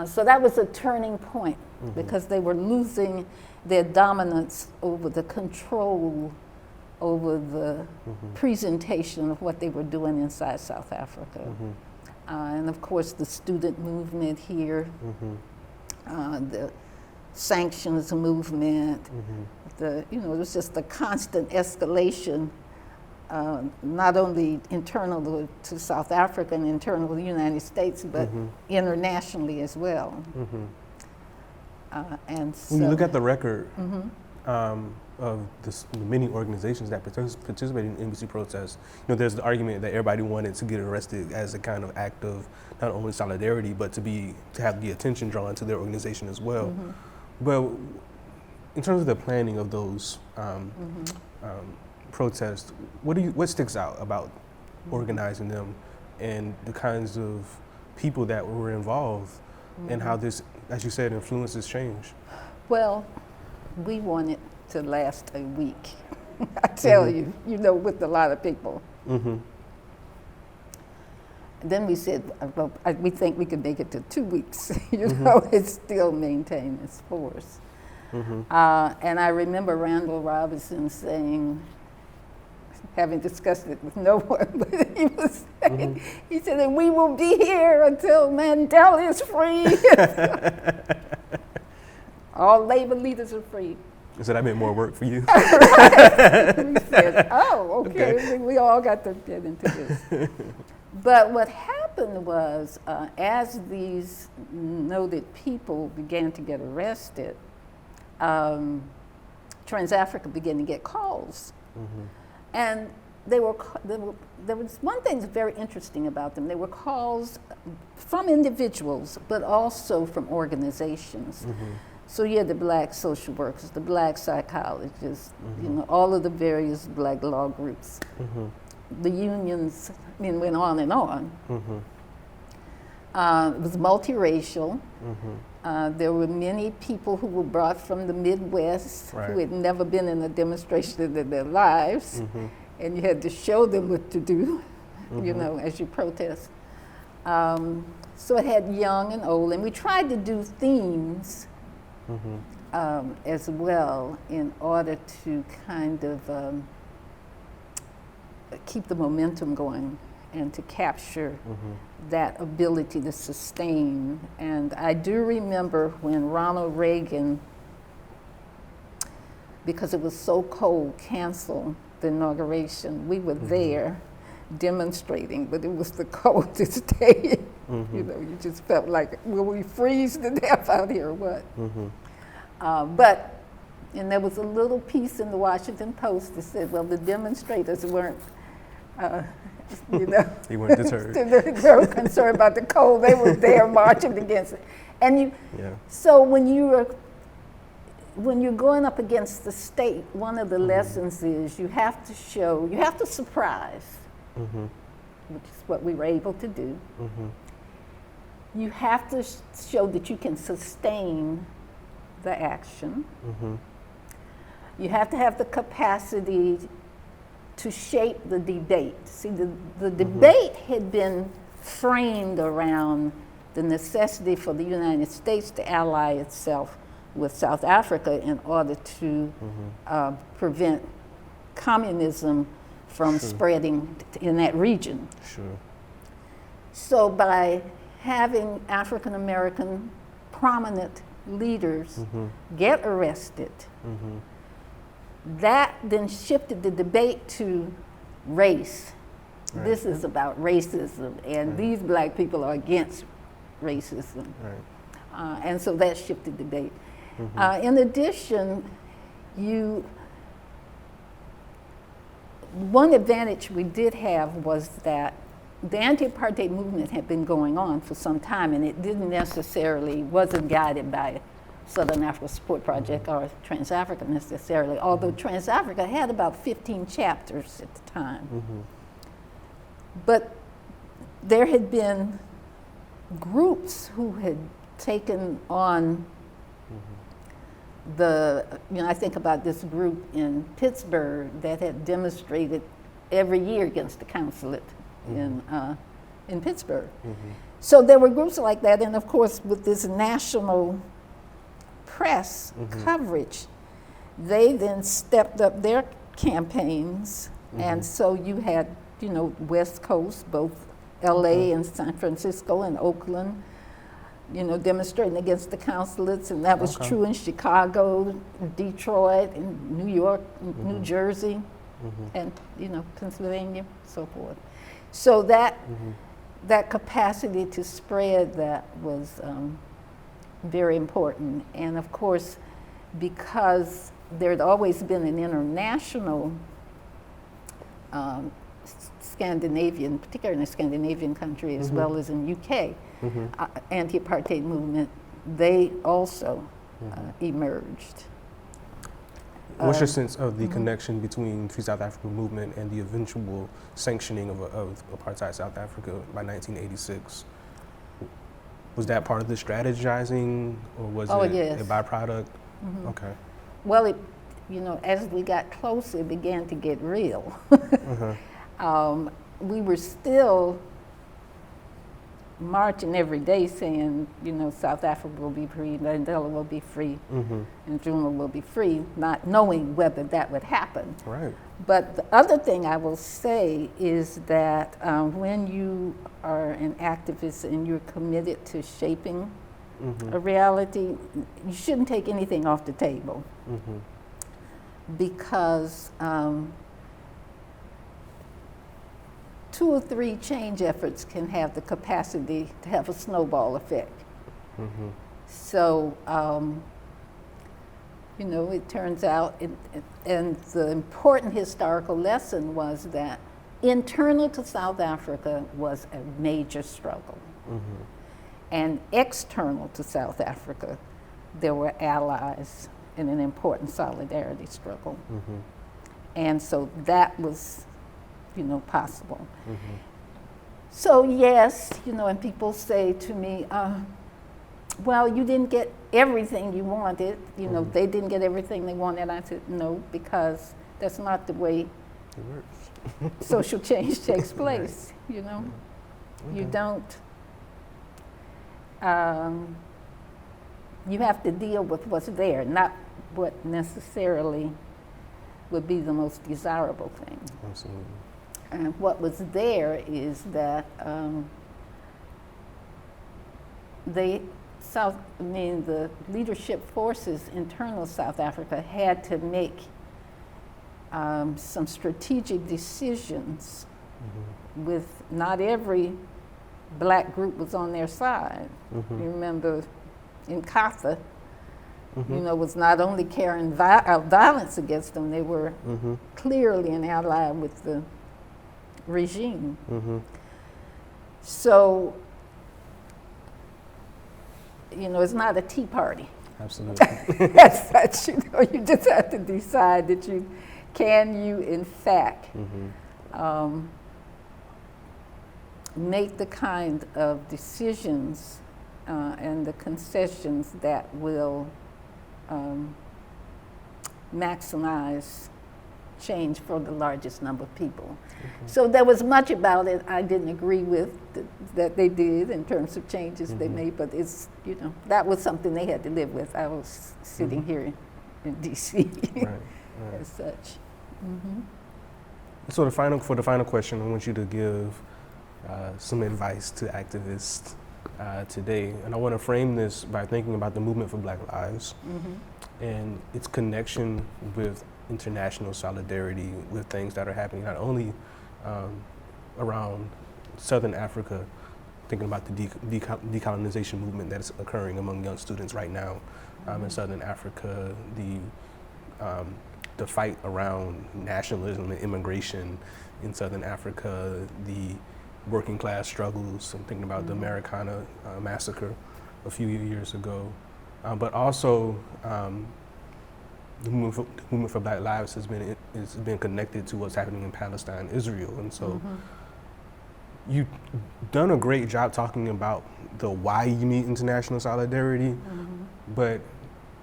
So that was a turning point because they were losing their dominance over the control over the presentation of what they were doing inside South Africa. And of course, the student movement here, the sanctions movement, it was just a constant escalation, not only internal to South Africa and internal to the United States, but internationally as well. And so, when you look at the record of the many organizations that participated in NBC protests, there's the argument that everybody wanted to get arrested as a kind of act of not only solidarity, but to have the attention drawn to their organization as well. But in terms of the planning of those protests, what sticks out about organizing them and the kinds of people that were involved and how this, as you said, influences change? Well, we wanted to last a week. I tell you, with a lot of people. Then we said, well, we think we could make it to 2 weeks. It still maintain its force. And I remember Randall Robinson saying, having discussed it with no one, but he was saying, he said that we will be here until Mandela is free. All labor leaders are free. So that meant more work for you? Right. We said, oh, okay. We all got to get into this. But what happened was, as these noted people began to get arrested, Trans-Africa began to get calls. And there was one thing that's very interesting about them. There were calls from individuals, but also from organizations. So you had the black social workers, the black psychologists, all of the various black law groups. The unions, went on and on. It was multiracial. There were many people who were brought from the Midwest who had never been in a demonstration in their lives. And you had to show them what to do, as you protest. So it had young and old, and we tried to do themes as well in order to kind of keep the momentum going and to capture that ability to sustain. And I do remember when Ronald Reagan, because it was so cold, canceled the inauguration. We were there demonstrating, but it was the coldest day. You just felt like, will we freeze to death out here or what? And there was a little piece in the Washington Post that said, well, the demonstrators weren't, they weren't deterred. They were concerned about the cold. They were there marching against it. And so when you're going up against the state, one of the lessons is you have to surprise, which is what we were able to do. You have to show that you can sustain the action. You have to have the capacity to shape the debate. See, the debate had been framed around the necessity for the United States to ally itself with South Africa in order to prevent communism from spreading in that region. So by having African American prominent leaders get arrested, that then shifted the debate to race. This is about racism, and these black people are against racism. And so that shifted the debate. In addition, one advantage we did have was that the anti-apartheid movement had been going on for some time, and it wasn't guided by Southern Africa Support Project or Trans-Africa necessarily, although Trans-Africa had about 15 chapters at the time. But there had been groups who had taken on I think about this group in Pittsburgh that had demonstrated every year against the consulate in Pittsburgh. So there were groups like that, and of course with this national press coverage, they then stepped up their campaigns. And so you had, you know, West Coast, both LA and San Francisco and Oakland, you know, demonstrating against the consulates, and that was true in Chicago, Detroit, and New York, New Jersey, and, you know, Pennsylvania, so forth. So that that capacity to spread that was very important. And of course, because there had always been an international Scandinavian, particularly in a Scandinavian country as well as in UK, anti-apartheid movement, they also emerged. What's your sense of the connection between the Free South Africa movement and the eventual sanctioning of apartheid South Africa by 1986? Was that part of the strategizing, or was it yes. a byproduct? Okay. Well, it, you know, as we got closer, it began to get real. We were still marching every day saying, you know, South Africa will be free, Mandela will be free, and Zuma will be free, not knowing whether that would happen. Right. But the other thing I will say is that when you are an activist and you're committed to shaping a reality, you shouldn't take anything off the table. Because 2 or 3 change efforts can have the capacity to have a snowball effect. So, you know, it turns out, and the important historical lesson was that internal to South Africa was a major struggle. And external to South Africa, there were allies in an important solidarity struggle. And so that was, you know, possible. So yes, you know, and people say to me, well, you didn't get everything you wanted, you know, they didn't get everything they wanted. I said, no, because that's not the way It works. social change takes place, you know. You don't, you have to deal with what's there, not what necessarily would be the most desirable thing. Absolutely. And what was there is that the leadership forces internal South Africa had to make some strategic decisions with not every black group was on their side. You remember in Katha, you know, was not only carrying violence against them, they were clearly an ally with the regime. So, you know, it's not a tea party. Absolutely. As such, you know, you just have to decide that you in fact make the kind of decisions and the concessions that will maximize change for the largest number of people. So there was much about it I didn't agree with that they did in terms of changes they made, but it's, you know, that was something they had to live with. I was sitting here in DC as such. So for the final question, I want you to give some advice to activists today. And I want to frame this by thinking about the movement for Black Lives and its connection with international solidarity with things that are happening not only around Southern Africa, thinking about the decolonization movement that's occurring among young students right now in Southern Africa, the fight around nationalism and immigration in Southern Africa, the working class struggles. I'm thinking about the Americana massacre a few years ago, but also the movement for Black Lives has been connected to what's happening in Palestine, Israel, and so you've done a great job talking about the why you need international solidarity, but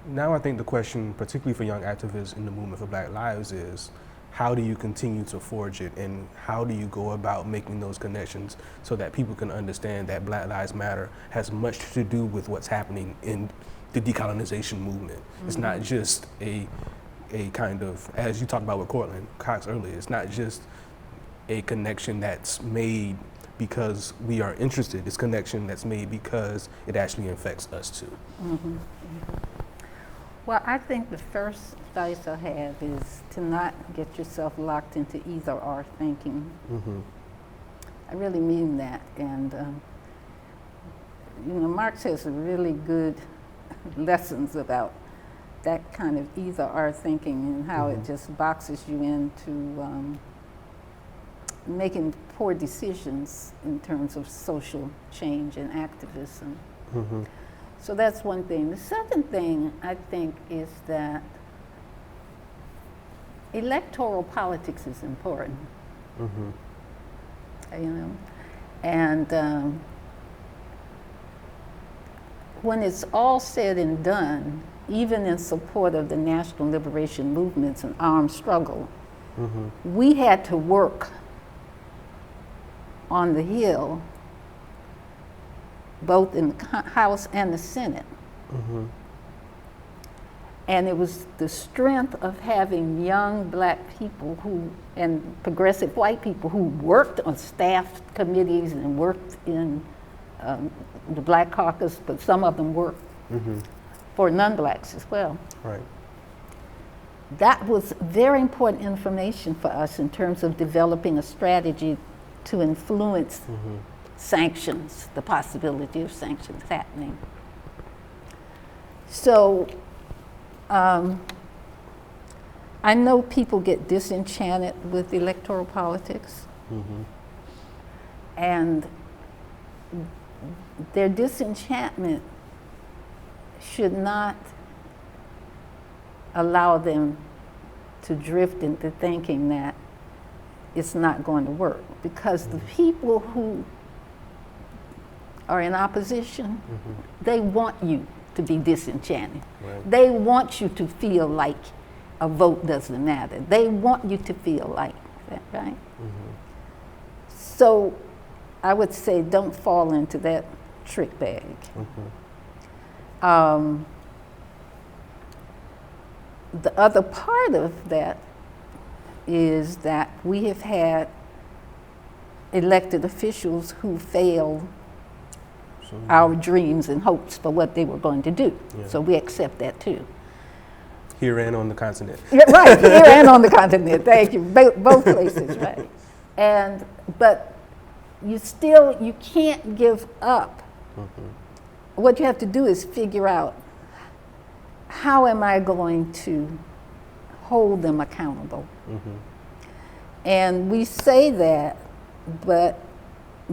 now I think the question, particularly for young activists in the movement for Black Lives, is how do you continue to forge it, and how do you go about making those connections so that people can understand that Black Lives Matter has much to do with what's happening in the decolonization movement. It's not just a a kind of, as you talked about with Cortland Cox earlier, it's not just a connection that's made because we are interested. It's connection that's made because it actually affects us too. Mm-hmm. Well, I think the first advice I have is to not get yourself locked into either or thinking. Mm-hmm. I really mean that. And, Marx has really good lessons about that kind of either or thinking and how it just boxes you into making poor decisions in terms of social change and activism. Mm-hmm. So that's one thing. The second thing, I think, is that electoral politics is important. Mm-hmm. And when it's all said and done, even in support of the national liberation movements and armed struggle, we had to work on the Hill, both in the House and the Senate. And it was the strength of having young black people and progressive white people who worked on staff committees and worked in the Black Caucus, but some of them worked for non-blacks as well. Right. That was very important information for us in terms of developing a strategy to influence sanctions, the possibility of sanctions happening. So I know people get disenchanted with electoral politics, and their disenchantment should not allow them to drift into thinking that it's not going to work, because the people who are in opposition, they want you to be disenchanted. Right. They want you to feel like a vote doesn't matter. They want you to feel like that, right? So I would say don't fall into that trick bag. The other part of that is that we have had elected officials who failed our dreams and hopes for what they were going to do. Yeah. So we accept that too. Here and on the continent. Yeah, right, here and on the continent, thank you, both places, right. But you can't give up. What you have to do is figure out, how am I going to hold them accountable? And we say that, but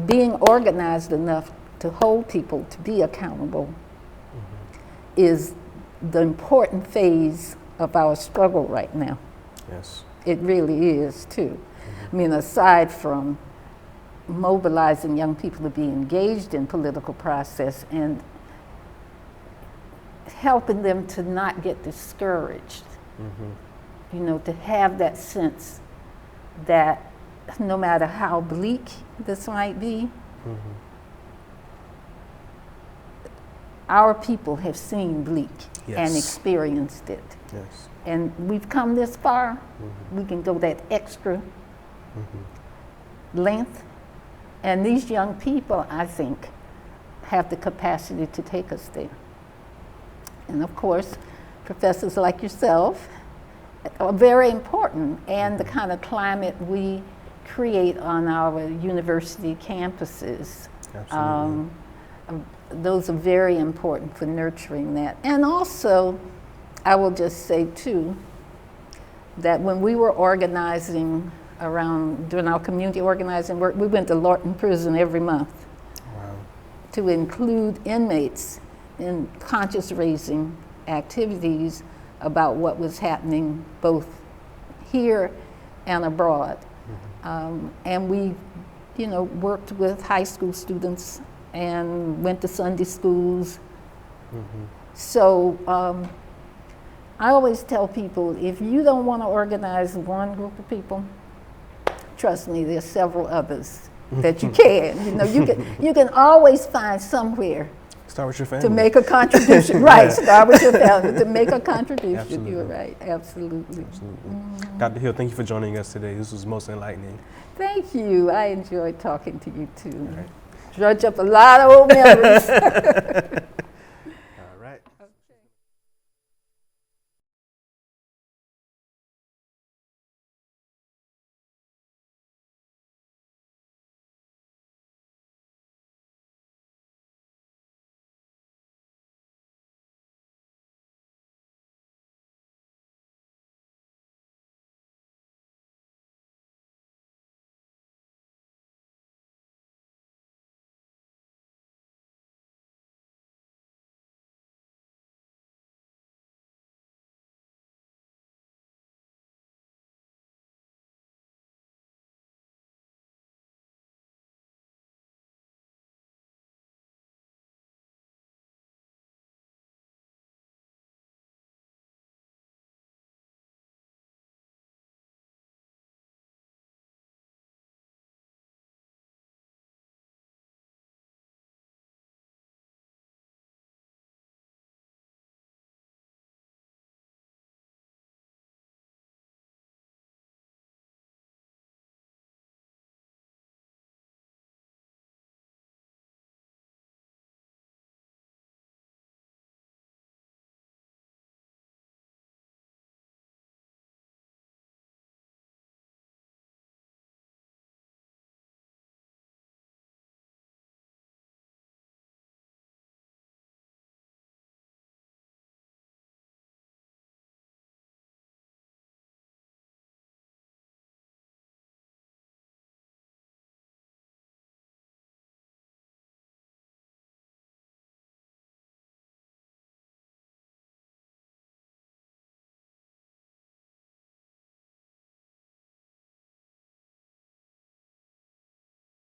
being organized enough to hold people to be accountable is the important phase of our struggle right now. Yes. It really is too. I mean, aside from mobilizing young people to be engaged in political process and helping them to not get discouraged, to have that sense that no matter how bleak this might be, our people have seen bleak and experienced it. Yes. And we've come this far, we can go that extra length. And these young people, I think, have the capacity to take us there. And of course, professors like yourself are very important, and the kind of climate we create on our university campuses. Absolutely. Those are very important for nurturing that. And also, I will just say too, that when we were organizing during our community organizing work, we went to Lorton Prison every month. Wow. To include inmates in conscious raising activities about what was happening both here and abroad. And we, worked with high school students and went to Sunday schools. So I always tell people, if you don't want to organize one group of people, trust me, there's several others that you can. You can always find somewhere Start with your family. To make a contribution. Right, start with your family to make a contribution. Absolutely. You're right, absolutely. Absolutely. Dr. Hill, thank you for joining us today. This was most enlightening. Thank you. I enjoyed talking to you too. All right. Drudge up a lot of old memories.